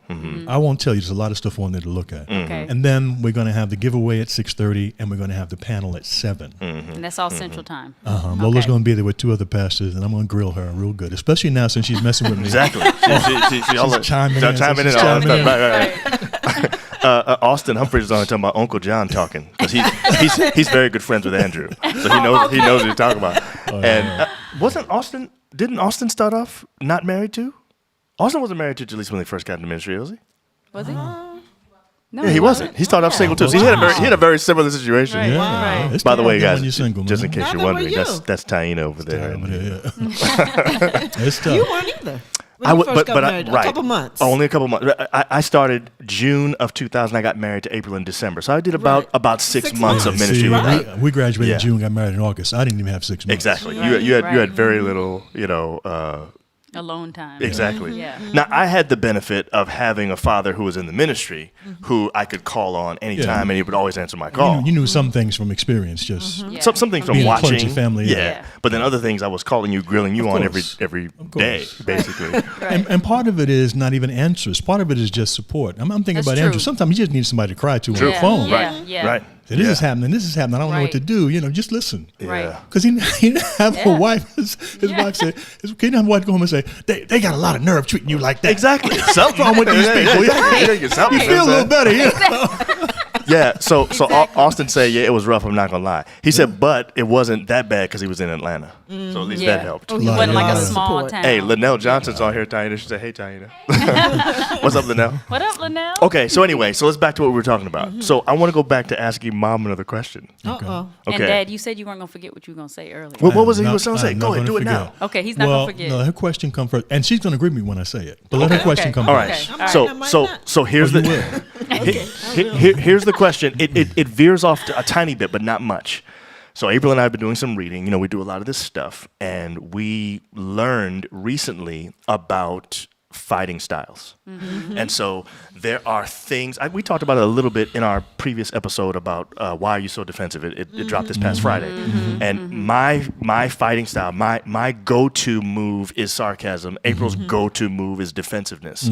I won't tell you. There's a lot of stuff on there to look at. Okay. And then we're going to have the giveaway at 6:30, and we're going to have the panel at 7. And that's all Central Time. Lola's Okay. going to be there with 2 other pastors, and I'm going to grill her real good, especially now since she's messing with me. Exactly. She's all chiming in. chiming in. She's all that chiming stuff. in. Right. Austin Humphreys is only talking about Uncle John talking because he's very good friends with Andrew, so he knows what he's talking about. And didn't Austin start off not married to? Austin wasn't married to Jalise when they first got into ministry, was he? Was he? No, Yeah, he wasn't. He started off single too. So he had a very similar situation. Right. Yeah. It's By the way, tough guys, when you're single, just in man. case Neither you're wondering, were you. that's Taina over there. Yeah. It's tough. You weren't either. When you first got married, right. a couple months. Only a couple months. I started June of 2000. I got married to April in December. So I did about 6 6 months of months. ministry. See, with we graduated Yeah. in June, got married in August. I didn't even have 6 months. Exactly. Right. You had Right. very little, Alone time. Exactly. Yeah. Now, I had the benefit of having a father who was in the ministry who I could call on anytime, and he would always answer my call. You knew some things from experience, just Yeah. Some things from Being a watching. clergy family, yeah. Yeah. But then other things I was calling you, grilling you Of on course. every Of day, course. basically. and part of it is not even answers. Part of it is just support. I'm thinking That's about true. Andrew. Sometimes you just need somebody to cry to on True. the phone. Yeah. Right. Yeah. Right. Say, this is happening. This is happening. I don't know what to Right. do. Just listen. Right. Yeah. Because he didn't have a Yeah. wife. His wife said, he didn't have a wife go home and say, they got a lot of nerve treating you like that. Exactly. Something wrong with these people? Something. You feel a little better. Yeah. Yeah, so Austin said, yeah, it was rough, I'm not going to lie. He said, but it wasn't that bad because he was in Atlanta. So at least Yeah. that helped. Oh, he Lot wasn't of like a love. small Support. town. Hey, Linnell Johnson's on here, Taina. She said, hey, Taina. What's up, Linnell? What up, Linnell? Okay, so anyway, let's back to what we were talking about. So I want to go back to asking Mom another question. Uh-oh. And Okay. Dad, you said you weren't going to forget what you were going to say earlier. What was it you I'm were going to say? I'm Go not ahead, do gonna it now. forget. Okay, he's not Well, going to forget. no, her question come first, and she's going to agree with me when I say it. But let her question come All first. right. Okay. So I might so not. so here's Oh, the you here's the question. It veers off a tiny bit, but not much. So April and I have been doing some reading. We do a lot of this stuff, and we learned recently about fighting styles. And so there are things, we talked about it a little bit in our previous episode about why are you so defensive? It dropped this past Friday. And my fighting style, my go-to move is sarcasm. April's go-to move is defensiveness.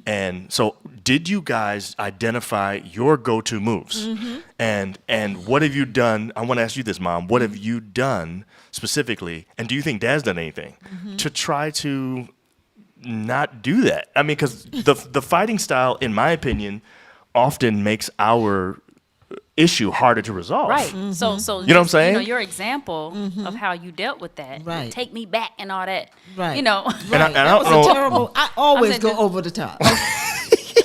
And so did you guys identify your go-to moves? And what have you done? I want to ask you this, Mom. What have you done specifically? And do you think Dad's done anything to try to not do that? I mean, because the fighting style, in my opinion, often makes our issue harder to resolve. Right. So you know what I'm saying? You know, your example of how you dealt with that. Right. Take me back and all that. Right. You know. And I That was don't a know. terrible. I always saying go just- over the top.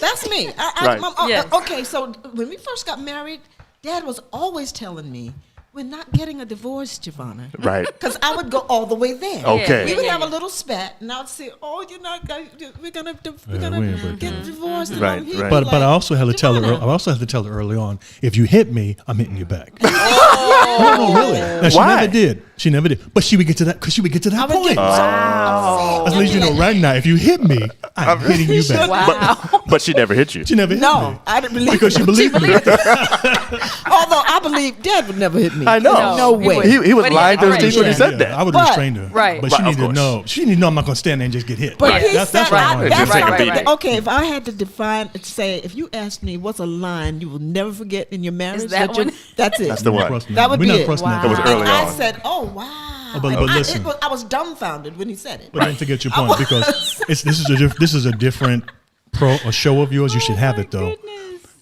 That's me. Right. Yes. Okay, so when we first got married, Dad was always telling me, "We're not getting a divorce, Giovanna." Right. Because I would go all the way there. Okay. We would Yeah, have yeah. a little spat, and I would say, "Oh, you're not. We're gonna we ain't breaking get up. divorced." And Right, he'd right. be But I also had to tell her. "Giovanna." I also had to tell her early on. If you hit me, I'm hitting you back. No, really. Now, she Why? never did. She never did. But she would get to that because she would get to that I would point. get Wow. At least you know right now. If you hit me, I'm hitting you back. Wow. But she never hit you. She never hit me No, I didn't believe because it. she believed me. Although I believe Dad would never hit me. I know. No he way. wouldn't. He was But lying through his already teeth when he did. said that. I would But- have restrained her. Right. But But she of needed to course. know. She needed to know I'm not going to stand there and just get hit. But Right. he That's said, what I I, wanted. that's Just take a what I- beating. okay, if I had to define, say, if you asked me what's a line you will never forget in your marriage, that you- one? that's it. That's the one. That would We're be not it. crossing that Wow. It was line. early And I on. said, "Oh wow!" But listen. I was dumbfounded when he said it. But don't forget your point because this is a different show of yours. You should have it though.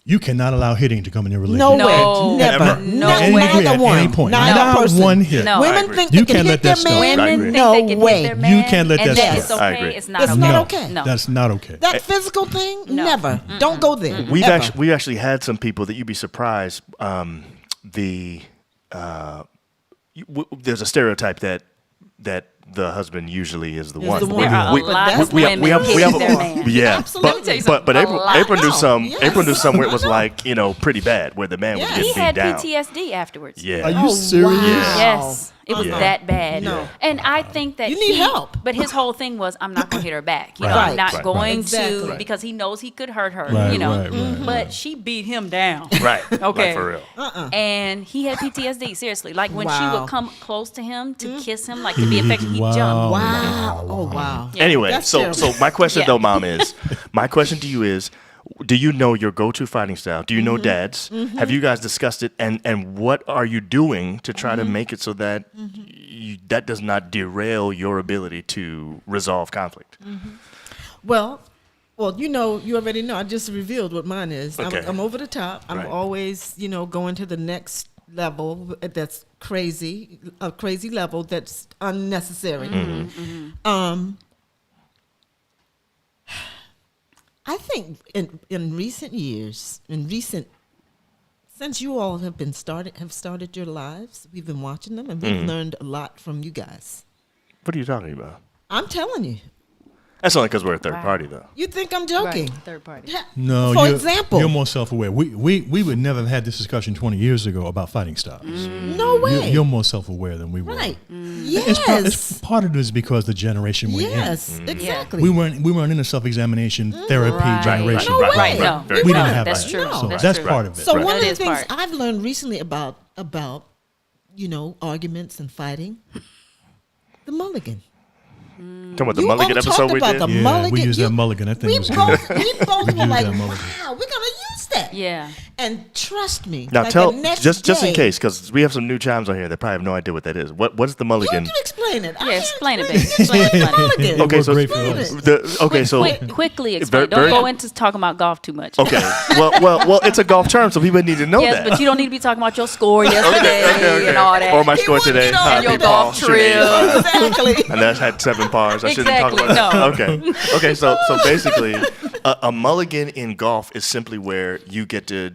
You cannot allow hitting to come in your relationship. No, No. way, never, Never. No Not- way. At neither one, any point. neither Not person. one hit. No. I Women agree. think You they can can't hit let their that stop. I Women agree. think man. No they can way. hit their You man, can't let and that that stop. is I okay. agree. It's not That's okay. not No, okay. No. that's not okay. That physical thing, No. never. Don't go there. We ever. actually had some people that you'd be surprised. There's a stereotype that the husband usually is the Is one. the one. There are a We- lot that's of we have women we have hitting their man. yeah, Absolutely. Let me tell you but something. A lot. April knew No. some Yes. April knew some where it was I know. like pretty bad where the man was Yeah. getting He beat had down. PTSD afterwards. Yeah. Are you Oh, serious? wow. Yes. It was Yeah. that bad. No. And I think that You need help. But his whole thing was, I'm not going to hit her back. You know, Right. I'm not Right. going Exactly. to, Right. because he knows he could hurt her, Right, you know. right. But she beat him down. Right. Okay. Like for real. And he had PTSD, seriously. Like when she Wow. would come close to him to kiss him, like to be affectionate, he'd Wow. jump. Wow. Oh wow. Anyway, That's so terrible. my question Yeah. though, Mom, is my question to you is, do you know your go-to fighting style? Do you know Dad's? Have you guys discussed it? And what are you doing to try to make it so that that does not derail your ability to resolve conflict? Well, you already know. I just revealed what mine is. Okay. I'm over the top. I'm Right. always, going to the next level that's crazy, a crazy level that's unnecessary. I think in recent years, since you all have started your lives, we've been watching them, and we've learned a lot from you guys. What are you talking about? I'm telling you. That's only because we're a third Wow. party, though. You think I'm joking? Right. Third party. Yeah. No, For you're, example, you're more self-aware. We would never have had this discussion 20 years ago about fighting styles. no way. You're more self-aware than we were. Right. It's part of it is because the generation we're Yes, in. exactly. We weren't in a self-examination therapy Right. generation. No way. Right, no. Very We true. didn't have That's that. true. No. So That's that's true. part of it. So right? one of That the is things part. I've learned recently about arguments and fighting, the Mulligan. Talking about the You all Mulligan talked episode we about did? the Yeah, Mulligan. we used that Mulligan. That thing we was both, good. we both We were used like, that Mulligan. wow, we're gonna use that. Yeah. And trust me. Now like tell the next just in day- case, because we have some new chimes on here that probably have no idea what that is. What's the You Mulligan? can explain it. I Yeah, can't explain it, explain baby. Explain it, The buddy. Mulligan. Okay, so great for Explain us. it. Quickly explain. very- Don't go into talking about golf too much. Okay, well, it's a golf term, so people need to know Yes, that. but you don't need to be talking about your score yesterday and all that. Or my He score wouldn't today. get on Hi, your big golf ball, shoot eight, trip. Exactly. and that's had 7 pars. I shouldn't talk Exactly, about no. that. Okay, so basically, a mulligan in golf is simply where you get to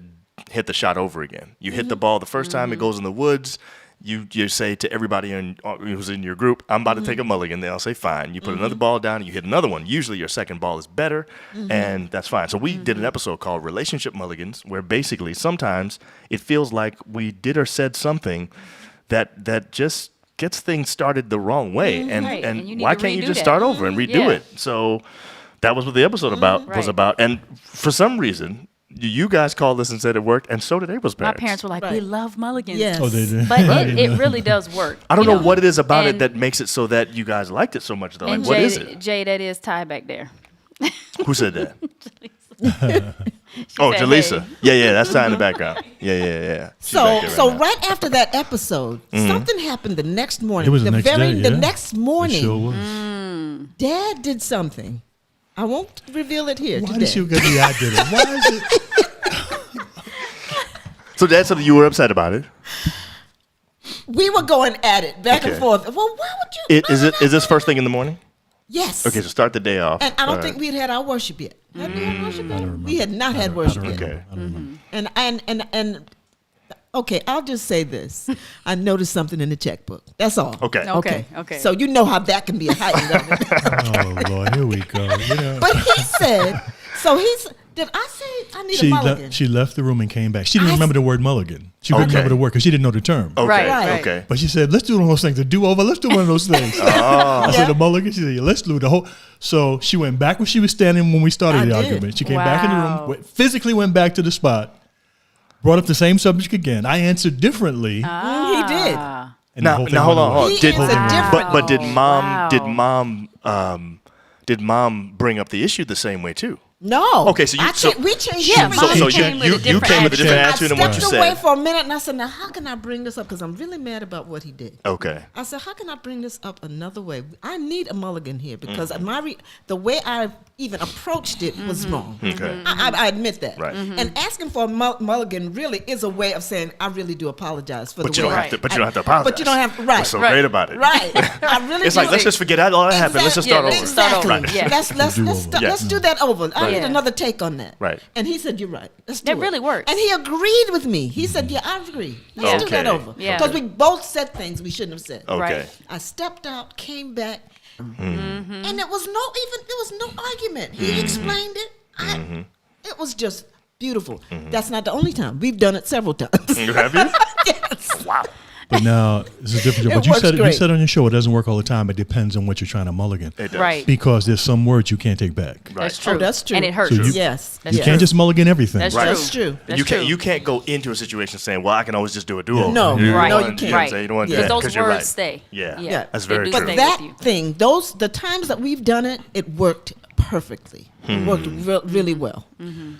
hit the shot over again. You hit the ball the first time, it goes in the woods. You say to everybody who's in your group, I'm about to take a mulligan. They'll say, fine. You put another ball down, you hit another one. Usually your second ball is better, and that's fine. So we did an episode called Relationship Mulligans, where basically sometimes it feels like we did or said something that just gets things started the wrong way. Right, and you need why to can't you redo just that. start over and redo Yeah. it? So That was what the episode was Right. about. And for some reason, you guys called us and said it worked, and so did April's My parents. parents were like, we Right. love Mulligans. Yes. Oh, they did. But it really does work. I don't you know what it is about it And- that makes it so that you guys liked it so much, though. Like, And what Jay, is it? Jay, that is Ty back there. Who said that? She Oh, said, Jalisa. hey. Yeah, that's Ty in the background. Yeah. She's So, back there so now. right after that episode, something happened the next morning. It was the next day. the yeah. next It morning, sure was. Dad did something. I won't reveal it here Why today. did you get the I did it? Why is it? So that's something you were upset about it. We were going at it back and Okay. forth. Well, why would you? Is this first thing in the morning? Yes. Okay, so start the day off. And I don't All think right. we had our worship yet. Had we had worship yet? remember. We had not had worship yet. Okay. I don't know. And okay, I'll just say this. I noticed something in the checkbook. That's all. Okay. Okay. So you know how that can be a heightened of it. Oh Lord, here we go. You know. But he said, did I say I need a mulligan? She left the room and came back. She didn't I remember the word mulligan. She Okay. didn't remember the word because she didn't know the term. Okay. Right. Okay. But she said, let's do one of those things. A do-over, let's do one of those things. I said, the mulligan? She said, yeah, let's do the whole. So she went back where she was standing when we started I the did. argument. She came back in the Wow. room, physically went back to the spot, brought up the same subject again. I answered differently. He did. And the whole thing Now hold went on. away. He answered differently. But did mom Wow. did mom bring up the issue the same way too? No. Okay, so we changed Yeah, our so mind. you came with a you different came with a different attitude. I attitude than what you stepped away said. for a minute and I said, now how can I bring this up? Because I'm really mad about what he did. Okay. I said, how can I bring this up another way? I need a mulligan here because the way I even approached it was wrong. Okay. I admit that. Right. And asking for a mulligan really is a way of saying I really do apologize for But the you way. don't have to. But you don't have to apologize. But you don't have right. What's so Right. great about it? Right. I really It's like do. let's just forget all that happened. Let's just start over. let's start over. Exactly. Yeah. Do-over. Let's do that over. I need Yeah. another take on that. Right. And he said, "You're right. Let's do That it." really works. And he agreed with me. He said, "Yeah, I agree. Let's do that Okay. over." Yeah. Because we both said things we shouldn't have said. Okay. Right. I stepped out, came back, Mm-hmm. and there was no argument. He explained it. It was just beautiful. That's not the only time. We've done it several times. Have you? Yes. Wow. But now, this is different. It But you works said great. on your show, it doesn't work all the time. It depends on what you're trying to mulligan. It does. Right. Because there's some words you can't take back. Right. That's true. Oh, that's true. And it hurts. So you- Yes. That's You true. can't just mulligan everything. That's Right. true. That's true. That's You can't. true. You can't go into a situation saying, "Well, I can always just do a do-over." No. You Right. don't No, wanna- you can't. know what I'm Right. saying? You don't want to do Because that those because you're words right. stay. Yeah. Yeah. That's They very do true. But stay that with you. thing, the times that we've done it, it worked perfectly. It worked really well.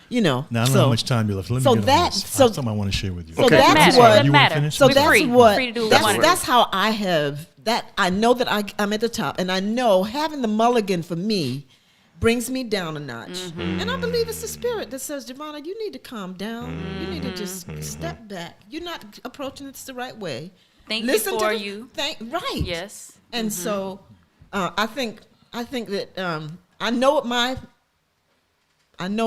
You know. Now, I don't know how much time you left. Let me so get on that- this. so- Something I want to share with you. so Okay. that's Matter. what. Doesn't You wanna matter. finish? So We're that's free. what. Free to do what we want. That's how I have that. I know that I'm at the top, and I know having the mulligan for me brings me down a notch. And I believe it's the spirit that says, Javonna, you need to calm down. You need to just step back. You're not approaching it the right way. Think Listen before to the, you. right. Yes. And so, I think that I know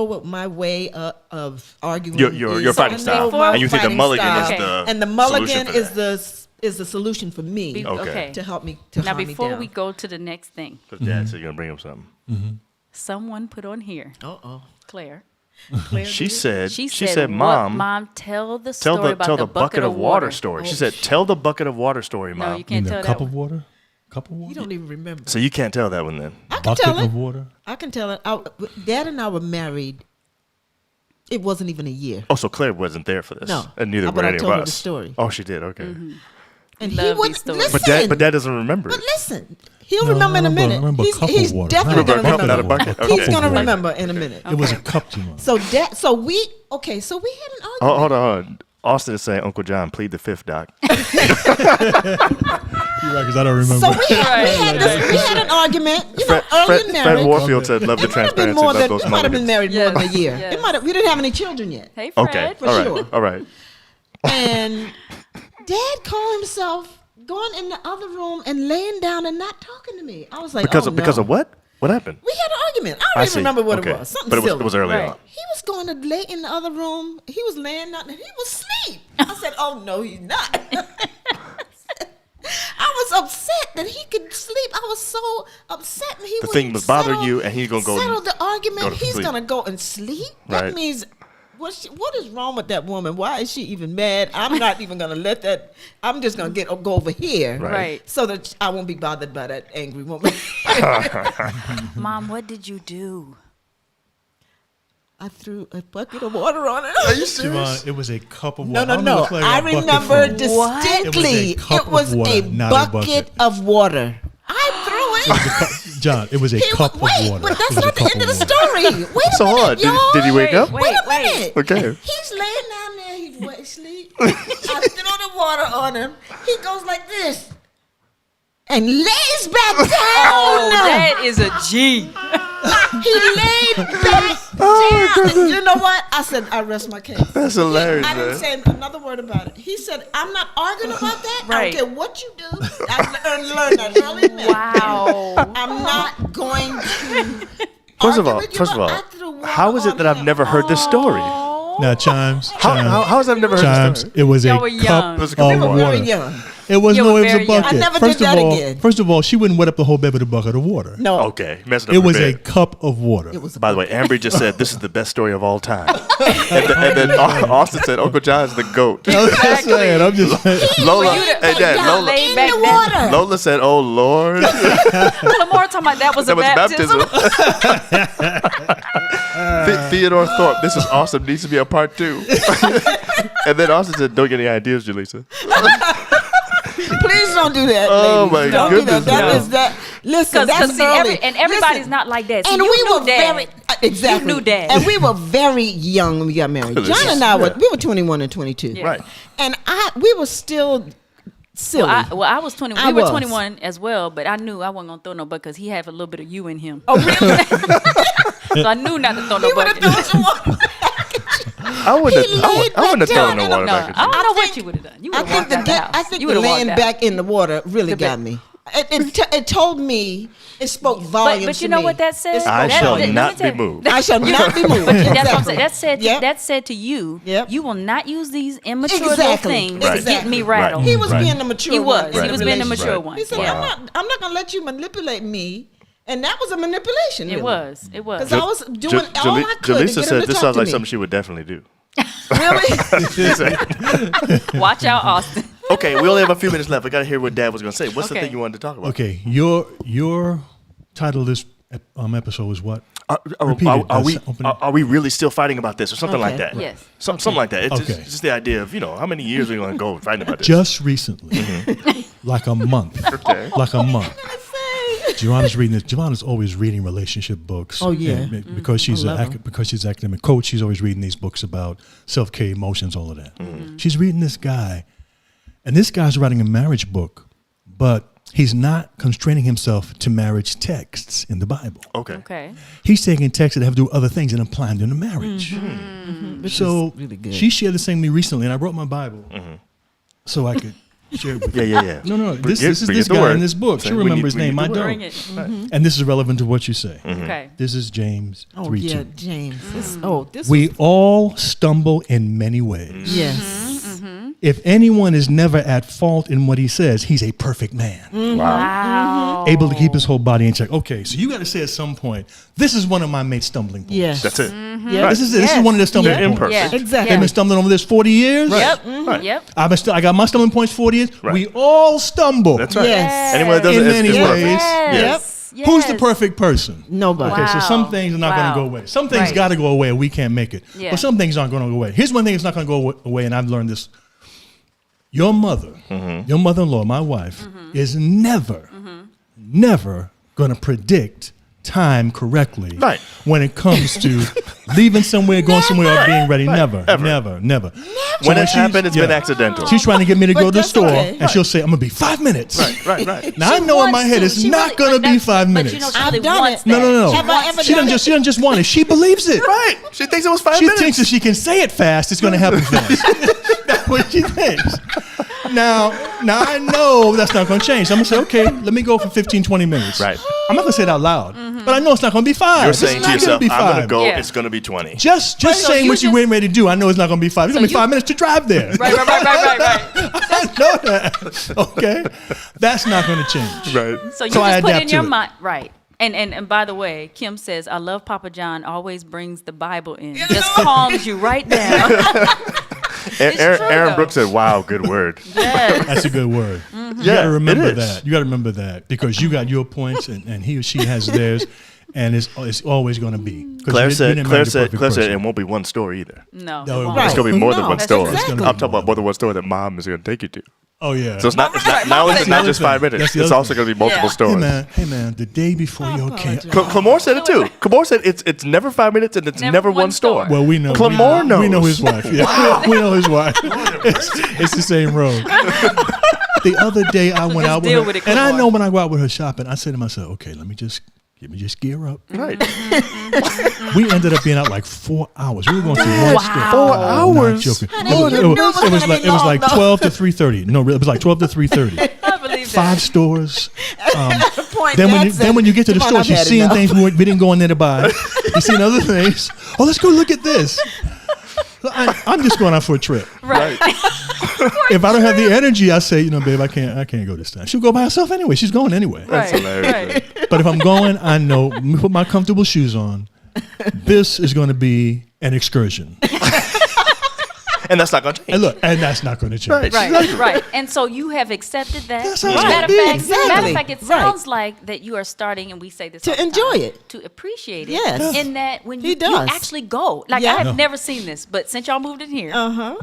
what my way of arguing Your is. fighting I style, know my and you think the fighting mulligan style. is Okay. the And the mulligan solution for that. is the solution for me Okay. to help me Now, calm me before down. we go to the next thing, Because Dad said you're gonna bring up something. someone put on here, Claire. She said. She She said, said, "What, "Mom, Mom, tell the tell story the about tell the the bucket of water story." She said, "Tell the bucket of water story, No, Mom." you can't In tell a that cup one. of water? Cup of water? You don't even remember. So you can't tell that one then. I can Bucket tell it. of water? I can tell it. Dad and I were married. It wasn't even a year. Oh, so Claire wasn't there for this. No. And neither But were I any of told her us. the story. Oh, she did. Okay. And he Love would these stories. listen. But Dad doesn't remember it. But listen, he'll No, remember in a I minute. remember a He's, cup of he's water. definitely Not going a to cup, remember. not a bucket? He's Okay. going to Right. remember in a minute. It was a cup, Javon. So we had an argument. Oh, hold on. Austin is saying, Uncle John, plead the fifth, Doc. You're right, because I don't remember. So we had an argument, early in Fred marriage. Warfield said, love the It might have been transparency, more love than those it might have been mulligans. married more than a year. Yes. We didn't have any children yet. Hey, Fred. Okay. For All right. sure. All right. And Dad called himself going in the other room and laying down and not talking to me. I was like, Because because of what? What happened? We had an argument. I I don't even see. remember what Okay. it was. Something But silly. it was early Right. on. He was going to lay in the other room. He was laying out and he was asleep. I said, oh, no, he's not. I was upset that he could sleep. I was so upset. And he The thing wouldn't was bothering settle- you, and he's gonna go settle the go argument. to He's sleep. going to go and sleep. Right. That means what is wrong with that woman? Why is she even mad? I'm not even going to let that. I'm just going to go over here, Right. so that I won't be bothered by that angry woman. Mom, what did you do? I threw a bucket of water on her. Are you serious? Javon, it was a cup of No, water. no, no. I remember distinctly. It was a cup It was of water, a not a bucket bucket. of water. I threw it. John, it was a cup of Wait, water. but that's It was a not the cup end of the water. story. Wait a So hold on. minute, y'all. Did he wake up? Wait, Wait a minute. Okay. He's laying down there. He's asleep. I throw the water on him. He goes like this and lays back down. Oh, that is a G. He laid back down. And you know what? I said, I rest my case. That's hilarious, I didn't man. say another word about it. He said, I'm not arguing about that. I Right. don't care what you do. I learned that early in marriage. Wow. I'm not going to. First of argue all, with you, but I threw water how is it on that I've him. never heard this story? Now, Chimes. How has I've never heard Chimes. this story? It was Y'all a were cup young. It was a of cup We of were water. very young. It was You no, were it was a very young. bucket. I never first did of that all, again. First of all, she wouldn't wet up the whole bed with a bucket of water. No. Okay, messing up It her was a bed. cup of water. It was a By the way, Ambry just said this is the best story of all time, and then Austin said Uncle John's the goat. I'm just saying. I'm just saying. Lola, you hey Dad, down Lola, laid in back the down. water. Lola said, "Oh Lord, Lamar talking about that was that a was baptism. Theodore Thorpe, this is awesome. Needs to be a part 2. And then Austin said, "Don't get any ideas, Jaleesa." Please don't do that. Oh, ladies. my Don't do goodness, that. That no. is that. Listen, that's see, early. everybody's Listen, not like that. See, and you we knew were Dad. very exactly. You knew Dad. And we were very young when we got married. John and I were 21 and 22. Yeah. Right. And we were still silly. I was 20. I We were was. 21 as well, but I knew I wasn't gonna throw no bucket because he had a little bit of you in him. oh really? So I knew not to throw no He would have bucket. thrown some water. I wouldn't have thrown no water No, back I don't know I what think- you would have done. You I would have think walked out the house. I think You the would've laying walked out. back in the water really The got me. It told me. It spoke volumes. But you to know me. what that said? It spoke I shall let me not tell be you. moved. I shall not be moved. That's what I'm Exactly. saying. That said, Yep. that said to you, Yep. you will not use these immature little Exactly. things Right. to get me Exactly. rattled. He was Right. being the mature He one. was. in He the was being the relationship. mature one. He said, Yeah. I'm not going to let you manipulate me. And that was a manipulation. It really. was. It was. Because I was doing all I could to Jaleesa get him said to this talk sounds to like me. something she would definitely do. Really? Watch out, Austin. Okay, we only have a few minutes left. We got to hear what Dad was going to say. What's the Okay. thing you wanted to talk about? Okay, your title of this episode is what? Repeat it. Are we really still fighting about this or something like Okay. that? Yes. Something like that. It's Okay. just the idea of, how many years are we going to go fighting about this? Just recently, like a month, Okay. like a month. Giovanna's reading this. Giovanna's always reading relationship books. Oh, yeah. And because she's I love 'em. because she's an academic coach, she's always reading these books about self-care, emotions, all of that. She's reading this guy, and this guy's writing a marriage book, but he's not constraining himself to marriage texts in the Bible. Okay. Okay. He's taking texts that have to do with other things and applying them to marriage. Which So is really good. she shared the same with me recently, and I brought my Bible so I could share it with you. Yeah. No. This Forget- is forget this the guy word. in this book. Say, She'll we remember need- his we need name. the I word. Bring don't. it. And this is relevant to what you say. Okay. This is James Oh, 3:2. yeah, James. This We all stumble in many ways. Yes. If anyone is never at fault in what he says, he's a perfect man, Wow. able to keep his whole body in check. Okay, so you got to say at some point, this is one of my main stumbling points. Yes. That's it. Yeah. This is one of the stumbling You're points. imperfect. Yeah. Exactly. I've been stumbling over this 40 years. Yep. Right. Yep. I got my stumbling points 40 years. Right. We all stumble. That's right. Yes. Anyone that does In it many is perfect. ways. Yes. Yes. Who's the perfect person? Nobody. Okay, so Wow. some things are not going to go away. Some things Right. got to go away, and we can't make it. Yeah. But some things aren't going to go away. Here's one thing that's not going to go away, and I've learned this. Your mother, your mother-in-law, my wife, is never going to predict time correctly Right. when it comes to leaving somewhere, going somewhere, or being ready. Never. When So it's she's- happened, it's been yeah. accidental. She's trying to get me to But go to the that's store, okay. and she'll say, I'm going to be 5 minutes. Right. Now, I know in my head it's not going to be 5 minutes. But you know, she I've really done wants it. that. No. Have I ever She done doesn't just want it. She believes it. Right. She thinks it was 5 She minutes. thinks if she can say it fast, it's going to happen fast. That's what she thinks. Now I know that's not going to change. So I'm going to say, okay, let me go for 15, 20 minutes. Right. I'm not going to say it out loud, but I know it's not going to be 5. You're It's saying not to yourself, gonna be I'm going to 5. go, Yeah. it's going to be 20. Just so saying you what you're just- getting ready to do, I know it's not going to be 5. It's going to be you- 5 minutes to drive there. Right. I know that. Okay? That's not going to change. Right. So you So I just put adapt in to your it. mind, right? And by the way, Kim says, I love Papa John, always brings the Bible in. Just calms you right down. Aaron Brooks said, wow, good word. Yes. That's a good word. Mm-hmm. You got to remember it is. that. You got to remember that because you got your points and he or she has theirs, and it's always going to be. 'Cause Claire you said, didn't marry the perfect Claire said person. it won't be one store either. No. No, it it won't. won't. It's going to be more than No, one that's store. exactly. I'm talking about more than one store that mom is going to take you to. Oh yeah. So it's not only is it not just 5 minutes. That's the It's other also going to be multiple Yeah. stores. Hey man, the day before your camp. Clamore said it too. Clamore said it's never 5 minutes and it's never one store. Well, we know. Clamore knows. We know his wife. Yeah, we know his wife. It's the same road. The other day I went out with deal her, with it, and I Clamore. know when I go out with her shopping, I said to myself, okay, let me just gear up. Right. We ended up being out like 4 hours. We were going through one store. 4 I'm hours? not joking. Honey, It you was- knew it was it was gonna like be it was long, like though. 12 to 3:30. No, it was like 12 to 3:30. I believe 5 stores. Point Then when you get to the Come on, store, I've you're had seeing enough. things we didn't go in there to buy. You're seeing other things. Oh, let's go look at this. I'm just going out for a trip. Right. If I don't have the energy, I say, babe, I can't go this time. She'll go by herself anyway. She's going anyway. Right. hilarious. Right. But if I'm going, I know, let me put my comfortable shoes on. This is going to be an excursion. And that's not going to change. And look, and that's not going to change. Right, right. And so you have accepted that. That's how it's Matter gonna be. matter of fact, it Right. sounds like that you are starting, and we say this To all the enjoy time, it. to appreciate it. Yes. In that when He you does. actually go, like Yeah. I have No. never seen this, but since y'all moved in here, Uh-huh.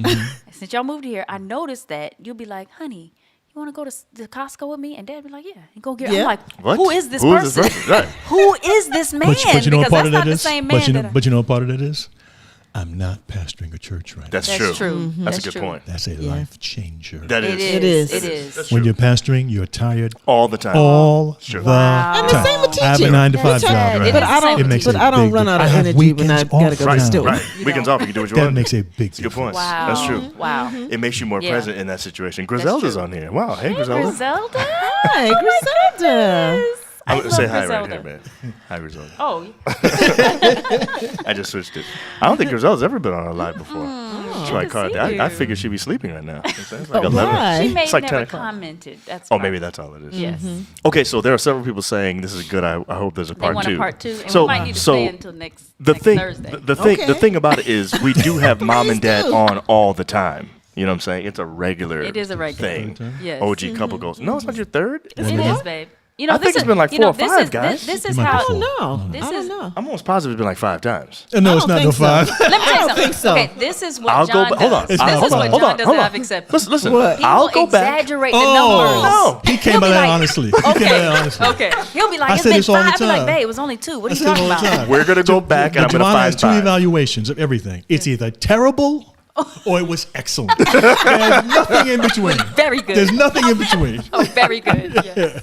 since y'all moved here, I noticed that you'll be like, honey, you want to go to Costco with me? And Dad be like, yeah, and go get. Yeah. I'm like, What? who is this Who person? is this person? Right. Who is this man? But you know what because part that's of not that the is? same man. But you know what part of that is? I'm not pastoring a church right That's now. true. That's true. That's a That's good true. point. That's a life changer. That It is. It is. It is. That's When true. you're pastoring, you're tired All the time. all Sure. the Wow. time. And the same with I have a teaching. 9 to 5 That's job. right. Right? It But is I the same don't. It makes But a I don't big run out of difference. I have energy when I weekends gotta off. go to Right, the store. right. Weekends off, you can do what you That want. makes a big Good point. difference. Wow. That's true. Wow. It makes you more Yeah. present in that situation. Griselda's true. on here. Wow. Hey, Griselda. Griselda? Hi, Griselda. I I'm love gonna say hi Griselda. right here, man. Hi, Griselda. Oh, I just switched it. I don't think Griselda's ever been on a live before. She might to call it. see I you. figured she'd be sleeping right now. It's like Oh, 11. why? she may It's like never 10 o'clock. commented. That's Oh, why. maybe that's all it is. Yes. Okay, so there are several people saying this is good. I hope there's a They part want two. a part two, and so, we might need to so stay until next the thing, Thursday. the thing, the Okay. thing about it is we do have mom and dad do. on all the time. You know what I'm saying? It's a regular. It is a regular thing. Yes. OG couple goes. No, it's not your third. It is, babe. You know, I this think it's is, been like you know, 4 or this 5, is, guys. This is You might be how. I don't full. know. This I don't is- know. I'm almost positive it's been like 5 times. No, I it's don't not no think so. 5. Let me tell you don't something. think so. Okay, this is what I'll John go. Hold on. does. This Hold is on. what Hold John on. does Hold that on. I've accepted. Listen. What? He I'll will go back. exaggerate the Oh, numbers. No. He came He'll by be that like- honestly. He came by that honestly. Okay. He'll be like, I it's say been this all the 5. I'll be like, time. babe, it was only 2. What I are you say it talking all the about? time. We're gonna go back and I'm gonna Joanna find has 2 5. evaluations of everything. It's either terrible or it was excellent. There's nothing in between. Very good. There's nothing in between. Oh, very good. Yes.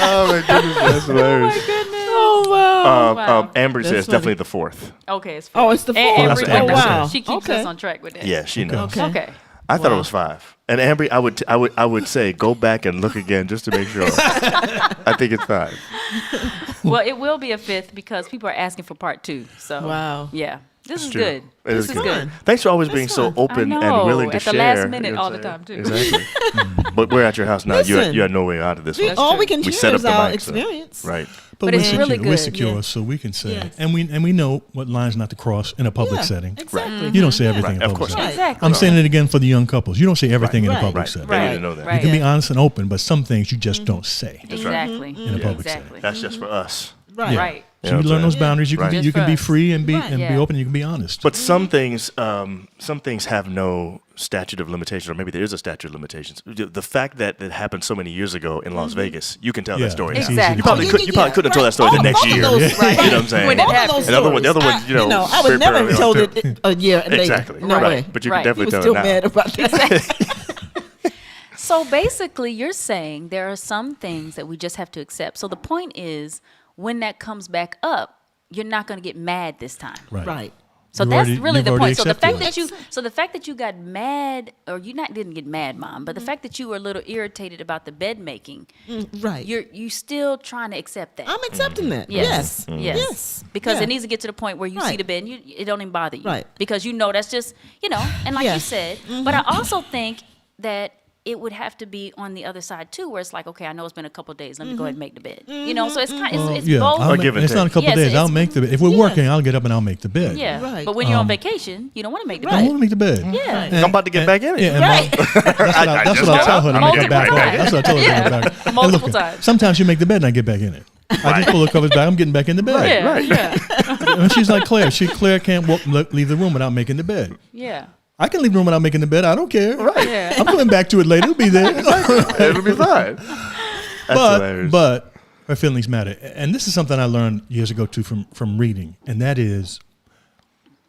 Oh my goodness, that's hilarious. Oh wow. Wow. Amber says That's definitely the 4th. Okay, it's Oh, it's the And fourth. Amber, That's what Amber wow. says. she keeps Okay. us on track with that. Yeah, she knows. Okay. Okay. I thought it was 5. And Amber, I would say go back and look again just to make sure. I think it's 5. Well, it will be a 5th because people are asking for part 2. So Wow. yeah, this is True. good. It This is is good. good. Thanks for always being so fun. open I and know, willing to at the share. last minute you know all what the I'm time, saying? too. Exactly. But we're at your house now. Listen. You had no way out of this one. All true. we can We share set up is the our mic, so- experience. Right. But we're it's secure. really We're good, secure, yeah. so we can say, Yes. and we know what lines not to cross in a public Yeah, setting. Exactly. You don't say everything Right, in of a public course setting. not. Exactly. I'm saying it again for the young couples. You don't say everything in a Right. public Right. setting. They need Right. to know that. Right. You can be honest and open, but some things you just don't say Exactly. in a public Exactly. setting. That's just for us. Right. Right. So You know you what learn I'm those saying? boundaries. You can Right. be, Just you can for be us. free and be Right. and Yeah. be open. You can be honest. But some things have no statute of limitations, or maybe there is a statute of limitations. The fact that it happened so many years ago in Las Vegas, you can tell Yeah, that story. it's now. Exactly. You probably Oh, could. yeah, You probably yeah, couldn't tell that story right. the next Both of year. those, Right. You know what I'm saying? When it Both of happened. those Another one- the other stories. one, you know, I would very never early have on, told too. it a year later. Exactly. No right. way. But you Right. can He definitely was tell still it now. mad about that. So basically, you're saying there are some things that we just have to accept. So the point is, when that comes back up, you're not going to get mad this time. Right. So You've that's already- really you've the already point. So the fact accepted that you got mad, or didn't get mad, Mom, but the fact that you were a little irritated about the bed making, Right. you still trying to accept that. I'm accepting that. Yes. Yes. Yes. Yes. Because Yeah. it needs to get to the point where you see Right. the bed and it don't even bother you. Right. Because you know that's just, and like you Yes. said. But I also think that it would have to be on the other side too, where it's like, okay, I know it's been a couple of days. Let me go ahead and make the bed. You know, so it's kind of, it's both. I'll give and it's not a take. couple Yes, days. I'll it's- make the bed. If we're working, I'll get up and I'll make the bed. Yeah, Right. but when you're on vacation, you don't want to make the I bed. want to make the bed. Yeah. And- I'm about to get back in it. Yeah, and Right. that's what I tell her. When I get back Multiple on. That's what I tell her. when I get back. And Multiple look, times. Sometimes you make the bed and I get back in it. I just pull the covers back. I'm getting back in the bed. Yeah, yeah, And she's like Claire. Claire can't leave the room without making the bed. yeah. I can leave the room without making the bed. I don't care. Yeah. I'm coming back to it later. It'll be there. It'll be fine. That's hilarious. But her feelings matter. And this is something I learned years ago too from reading. And that is,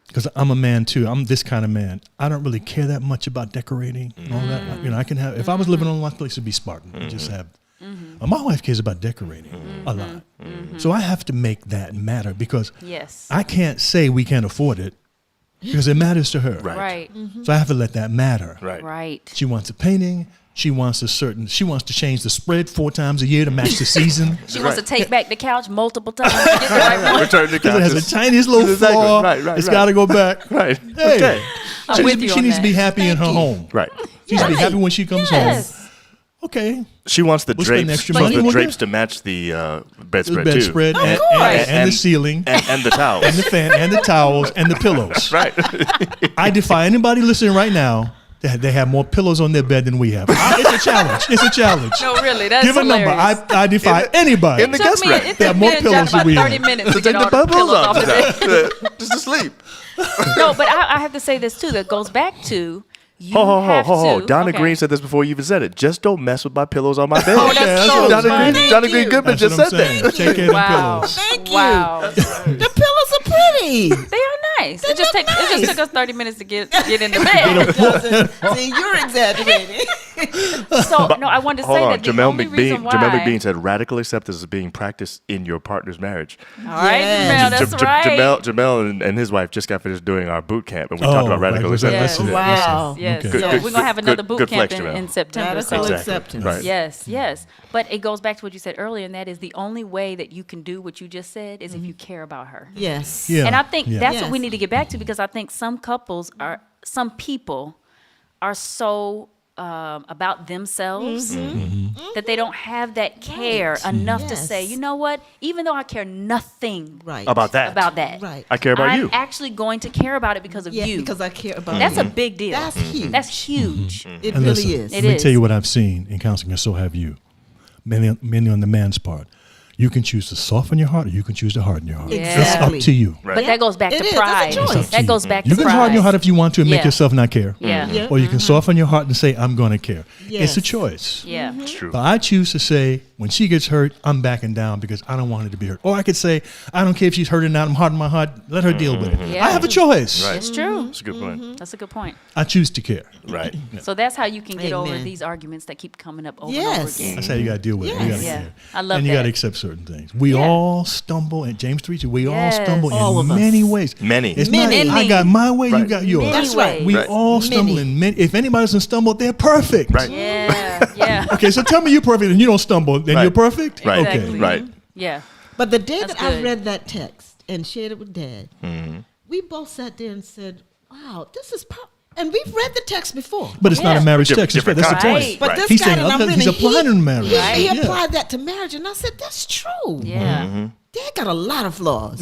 because I'm a man too. I'm this kind of man. I don't really care that much about decorating and all that. You know, I can have, if I was living on one place, it'd be Spartan. I just have. My wife cares about decorating a lot. So I have to make that matter because Yes. I can't say we can't afford it because it matters to her. Right. So I have to let that matter. Right. Right. She wants a painting. She wants to change the spread 4 times a year to match the season. She wants to take back the couch multiple times to get the right one. Return to Because it has couches. the tiniest little Exactly. flaw. Right. It's got to go back. Right. Hey, Okay. I'm with you she on needs to be that. happy in her Thank you. home. Right. She needs to be happy when she comes Yes. home. Okay. She wants the We'll spend drapes. extra She wants money. the drapes to match the bedspread The too. bedspread and, course. and the ceiling and the towels. and the fan and the towels and the pillows. Right. I defy anybody listening right now that they have more pillows on their bed than we have. It's a challenge. It's a challenge. No, really, that's Give a number. hilarious. I defy anybody. in the guest It rack. took They have me more and pillows John than we about 30 have. minutes to Take get the all the pillows pillows off off the bed. just to sleep. No, but I have to say this too. That goes back to you Ho, have to. Donna okay. Green said this before you even said it. Just don't mess with my pillows on my bed. Oh, that's so Donna funny. Green, Donna Green Goodman That's just what said I'm that. saying. Take care of Wow. the pillows. Thank you. Wow. The pillows are pretty. They are nice. It just nice. took us 30 minutes to get in the bed. It doesn't. See, you're exaggerating. So no, I wanted to say Hold on. that the Jamel only reason why. McBean said radical acceptance is being practiced in your partner's marriage. All right, Yes. Jamel, that's right. Jamel and his wife just got finished doing our boot camp, and we talked about radical was acceptance. that? Yes. Wow. Yes. Okay. So Good- we're gonna have another good- boot good camp flex, Jamel. in September. Radical So acceptance. Right. yes, yes. But it goes back to what you said earlier, and that is the only way that you can do what you just said is if you care about her. Yes. Yeah. And I think that's Yes. what we need to get back to because I think some people are so about themselves that they don't have that care enough to say, Yes. you know what? Even though I care nothing Right. About that. Right. I care about I'm you. actually going to care about it because of Yeah, you. because I care about That's you. a big deal. That's huge. That's huge. It And really listen, is. It let me is. tell you what I've seen in counseling, and so have you. Many on the man's part. You can choose to soften your heart, or you can choose to harden your heart. Yeah. It's up Exactly. to you. Right. But that goes back It to is. That's a pride. choice. It's up That goes back You to can pride. harden your heart if you want to and make Yeah. yourself not care. Yeah. Yeah. Or you can soften your heart and say, I'm going to care. It's a Yes. choice. Yeah. It's true. But I choose to say, when she gets hurt, I'm backing down because I don't want her to be hurt. Or I could say, I don't care if she's hurt or not. I'm hardening my heart. Let her deal with it. Yeah. I have a choice. Right. It's true. That's a good point. That's a good point. I choose to care. Right. So that's how you can get over Amen. these arguments that keep coming up over and over Yes. again. That's how you got to deal with it. You Yes. gotta Yeah. care. I love And you that. got to accept certain things. We Yeah. all stumble, and James 3, we all Yes. stumble All in of us. many ways. Many. It's Many. not, I got my way, you Right. got yours. Many That's right. ways. We Right. all stumble Many. in many. If anybody doesn't stumble, they're perfect. Right. Yeah. Yeah. Okay, so tell me you're perfect and you don't stumble, then Right. you're perfect? Right. Okay. Exactly. Right. Yeah. But the day That's that I good. read that text and shared it with Dad, we both sat there and said, wow, this is and we've read the text before. But it's not Yeah. a marriage text. Different That's the context. point. Right. But this He's guy saying that I'm other- he's reading, applying it to marriage. He Yeah. applied that to marriage, and I said, that's true. Yeah. Dad got a lot of flaws.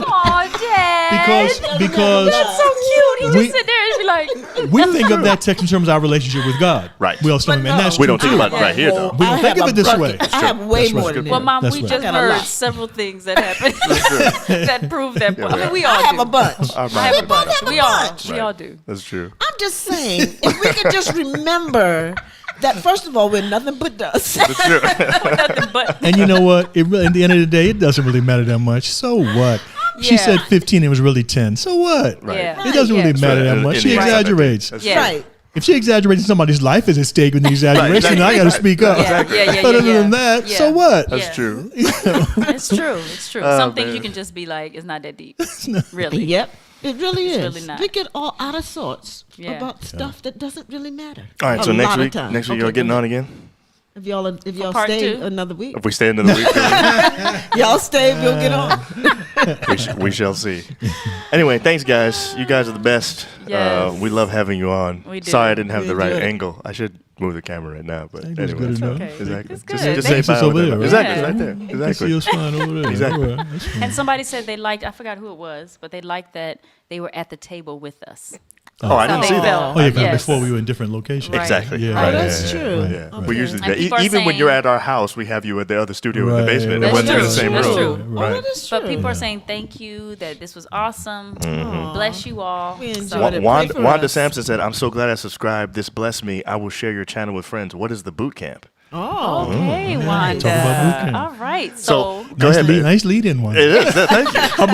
Oh, Dad. Because That's so cute. He We- just sit there and be like, we think of that text in terms of our relationship with God. Right. We all stumble, But and no. that's We true don't think too. about it right here, though. We don't I think have of a it this bucket. way. I have way That's more right. than well, that. Mom, That's we right. just I got a heard lot. several things that happened that prove that point. I mean, we all I have do. a bunch. I have a bunch. have a We all, bunch. we all do. That's true. I'm just saying, if we could just remember that, first of all, we're nothing but dust. That's true. Nothing but. And you know what? It really, at the end of the day, it doesn't really matter that much. So what? She Yeah. said 15, it was really 10. So what? Right. Yeah. It doesn't really Yeah. matter that In much. the She end, exaggerates. that's Yeah. true. Right. If she exaggerates, somebody's life is at stake with the exaggeration. exactly. I got to speak up. Yeah, yeah, yeah, But other yeah. than that, Yeah. so what? That's Yeah. true. It's true. It's true. Some things man. you can just be like, it's not that deep. Really. Yep. It really is. really not. We get all out of sorts Yeah. about stuff that doesn't really matter. All right. A So next lot of week, times. y'all Okay, getting go on ahead. again? If y'all part stay two? another week, If we stay into the week, y'all stay, we'll get on. We shall see. Anyway, thanks, guys. You guys are the best. Yes. We love having you on. We do. Sorry I didn't have We the right enjoyed it. angle. I should move the camera right now, but I think it was anyway. good enough. Okay. Exactly. It's good. Just Thank say you. bye Over there, right? Exactly, Yeah. right there. I see Exactly. us fine over there. Exactly. All right, that's fine. And somebody said they liked, I forgot who it was, but they liked that they were at the table with us. Oh, I How didn't they see that. felt. Oh, yeah, 'cause Yes. before we were in different locations. Right. Exactly. Yeah. Right. Oh, that's true. Yeah. Okay. We usually And do that. people are Even when saying- you're at our house, we have you at the other studio in the Right. basement. It That's wasn't in the true. same That's room. true. Oh, Right. that is true. But people are saying thank you, that this was awesome. Mm-hmm. Bless you all. We enjoyed So- it. Wanda, Pray for Wanda us. Sampson said, "I'm so glad I subscribed. This blessed me. I will share your channel with friends. What is the boot camp?" Oh, Okay, Wanda. Talk about boot camp. All right. So So, go ahead, man. Nice lead in one. It is. Thank you. How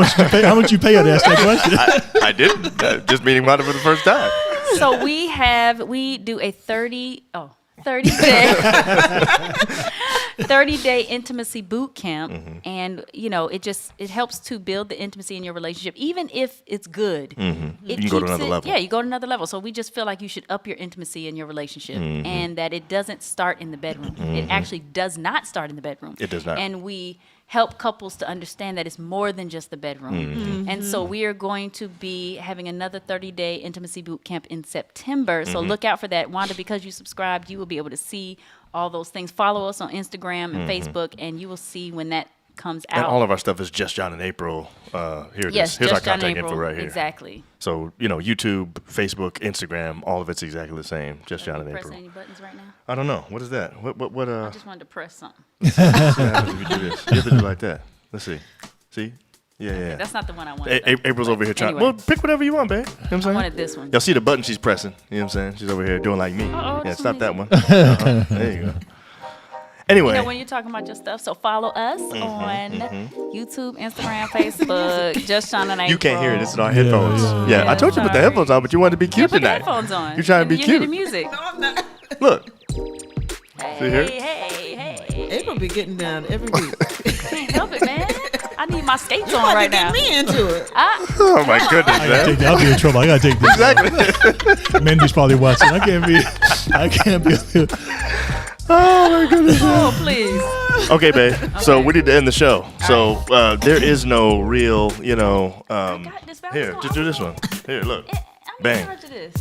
much you pay her to ask that question? I didn't. Just meeting Wanda for the first time. so we do a 30 day 30-day intimacy boot camp, Mm-hmm. and it helps to build the intimacy in your relationship, even if it's good. It Mm-hmm. You can go to keeps another level. Yeah, you go to another level. So we just feel like you should up your intimacy in your relationship, Mm-hmm. and that it doesn't start in the bedroom. It actually does not start in the bedroom. It does not. And we help couples to understand that it's more than just the bedroom. Mm-hmm. And so we are going to be having another 30-day intimacy boot camp in September. So look out for that. Wanda, because you subscribed, you will be able to see all those things. Follow us on Instagram and Facebook, and you will see when that comes out. And all of our stuff is Just John and April. Here it yes, is. Here's our just John contact April. info right here. Exactly. So, YouTube, Facebook, Instagram, all of it's exactly the same. Just John and Press April. any buttons right now? I don't know. What is that? What I just wanted to press something. what happens if you do this? You have to do like that. Let's see. See? Yeah. That's not the one I wanted. April's over here trying. Anyway. Well, pick whatever you want, babe. You know what I'm saying? I wanted this one. Y'all see the button she's pressing. You know what I'm saying? She's over here doing like me. Uh-oh, Yeah, this stop one that is- one. Uh-huh. There you go. Anyway. When you're talking about your stuff, so follow us on YouTube, Instagram, Facebook, Just John and April. You can't hear it. It's in our headphones. yeah. Yeah, I told you to put the Sorry. headphones on, but you wanted to be Yeah, cute put the tonight. headphones on. You're trying to be You hear the cute. music. Look. Hey, here? hey. April be getting down every week. Can't help it, man. I need my skates You on want right to now. get me into it. Oh my goodness, I gotta man. take that. I'll be in trouble. I gotta take this. Exactly. Mendy's probably watching. I can't be. Oh, please. Okay, babe. So we need to end the show. So there is no real, got this here, balance just do this one. Here, look. I'm Bang. in charge of this.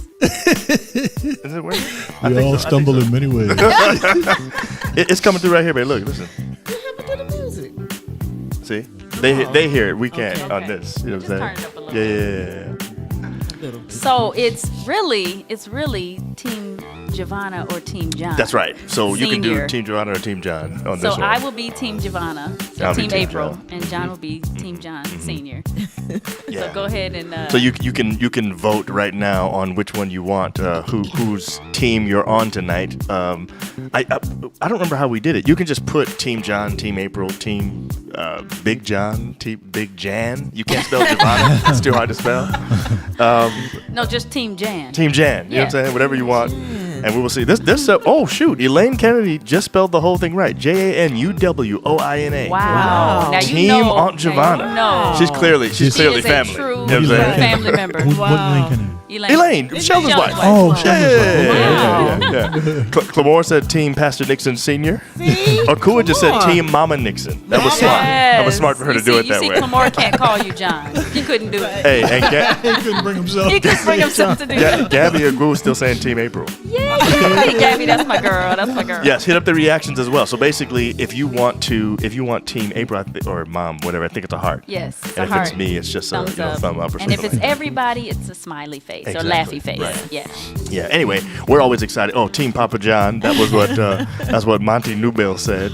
Is it working? We all stumble in many ways. It's coming through right here, babe. Look, listen. What happened to the music? See? They hear it. We can't Okay. on this. You know what I'm Just turn it saying? up a little Yeah. So it's really Team Giovanna or Team John. That's right. So you can do Senior. Team Joanna or Team John on So this one. I will be Team Giovanna, so I'll be Team Team April, John. and John will be Team John Senior. Yeah. So go ahead and. So you can vote right now on which one you want, whose team you're on tonight. I don't remember how we did it. You can just put Team John, Team April, Team Big John, Team Big Jan. You can't spell Giovanna. It's too hard to spell. No, just Team Jan. Team Jan. You know what I'm Yeah. saying? Whatever you want. And we will see. This oh shoot, Elaine Kennedy just spelled the whole thing right. Januwoina. Wow. Now you Team know. Aunt Giovanna. No. She's clearly She clearly is a family. true You know what I'm saying? family member. What link can Elaine, Sheldon's wife. Oh, Yeah. Sheldon's Yeah. Clamore said Team Pastor Nixon Sr. See? Akua just said Come on. Team Mama Nixon. That was Yes. smart. That was smart for her to do it that You way. see, Clamore can't call you John. He couldn't do it. Hey, and He couldn't bring himself. He couldn't bring himself to do that. Gabby Agu is still saying Team April. Yay, Gabby, that's my girl. That's my girl. Yes, hit up the reactions as well. So basically, if you want Team April or Mom, whatever, I think it's a heart. Yes, it's And a if heart. it's me, it's just a Thumbs up. thumb up or And something if it's like that. everybody, it's a smiley face or Exactly. laughy face. Right. Yeah. Yeah. Anyway, we're always excited. Oh, Team Papa John. That was what that's what Monty Newbill said.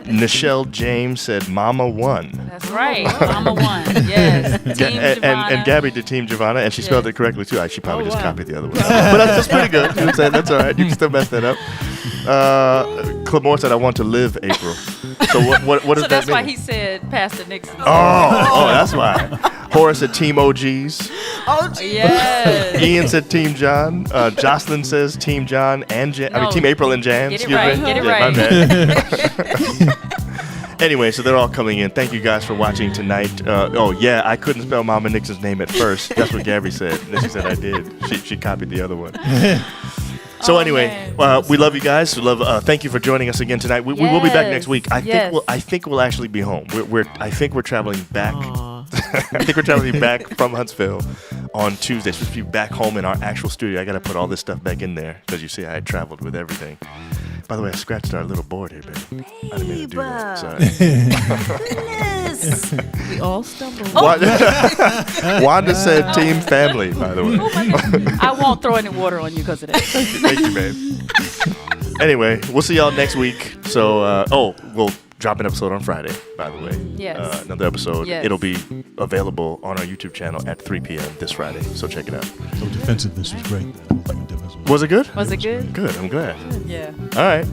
Nichelle James said Mama won. That's right. Mama won. Yes. Team Giovanna. And Gabby did Team Giovanna, and she spelled Yeah. it correctly too. She probably just wow. copied the other one. But that's pretty good. You know what I'm saying? That's all right. You can still mess that up. Clamore said, "I want to live April." So what does So that that's mean? why he said Pastor Nixon. Oh, that's why. Horace said Team OGs. Oh, gee. Yes. Ian said Team John. Jocelyn says Team John and Jan. I mean No. Team April and Jan. Get it Excuse right, me. get it Yeah, my right. bad. Anyway, so they're all coming in. Thank you guys for watching tonight. I couldn't spell Mama Nixon's name at first. That's what Gabby said. And then she said I did. She copied the other one. So Oh, anyway, man. we love you guys. We love. Thank you for joining us again tonight. We will be back next week. I think we'll actually be home. I think we're traveling back. I think we're traveling back from Huntsville on Tuesday. Supposed to be back home in our actual studio. I got to put all this stuff back in there because you see I had traveled with everything. By the way, I scratched our little board here, baby. I didn't mean to do that. Sorry. We all stumbled. Wanda said team family, by the way. Oh my God. I won't throw any water on you because of that. Thank you, babe. Anyway, we'll see y'all next week. So, we'll drop an episode on Friday, by the way. Yes. Another episode. Yes. It'll be available on our YouTube channel at 3 p.m. this Friday. So check it out. So defensiveness was great. Was it good? Was it good? Good. I'm glad. Yeah. All right.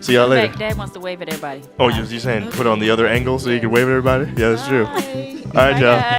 See y'all later. Dad wants to wave at everybody. Oh, you're saying put on the other angle so you can wave at everybody? Yeah, that's true. All right, y'all.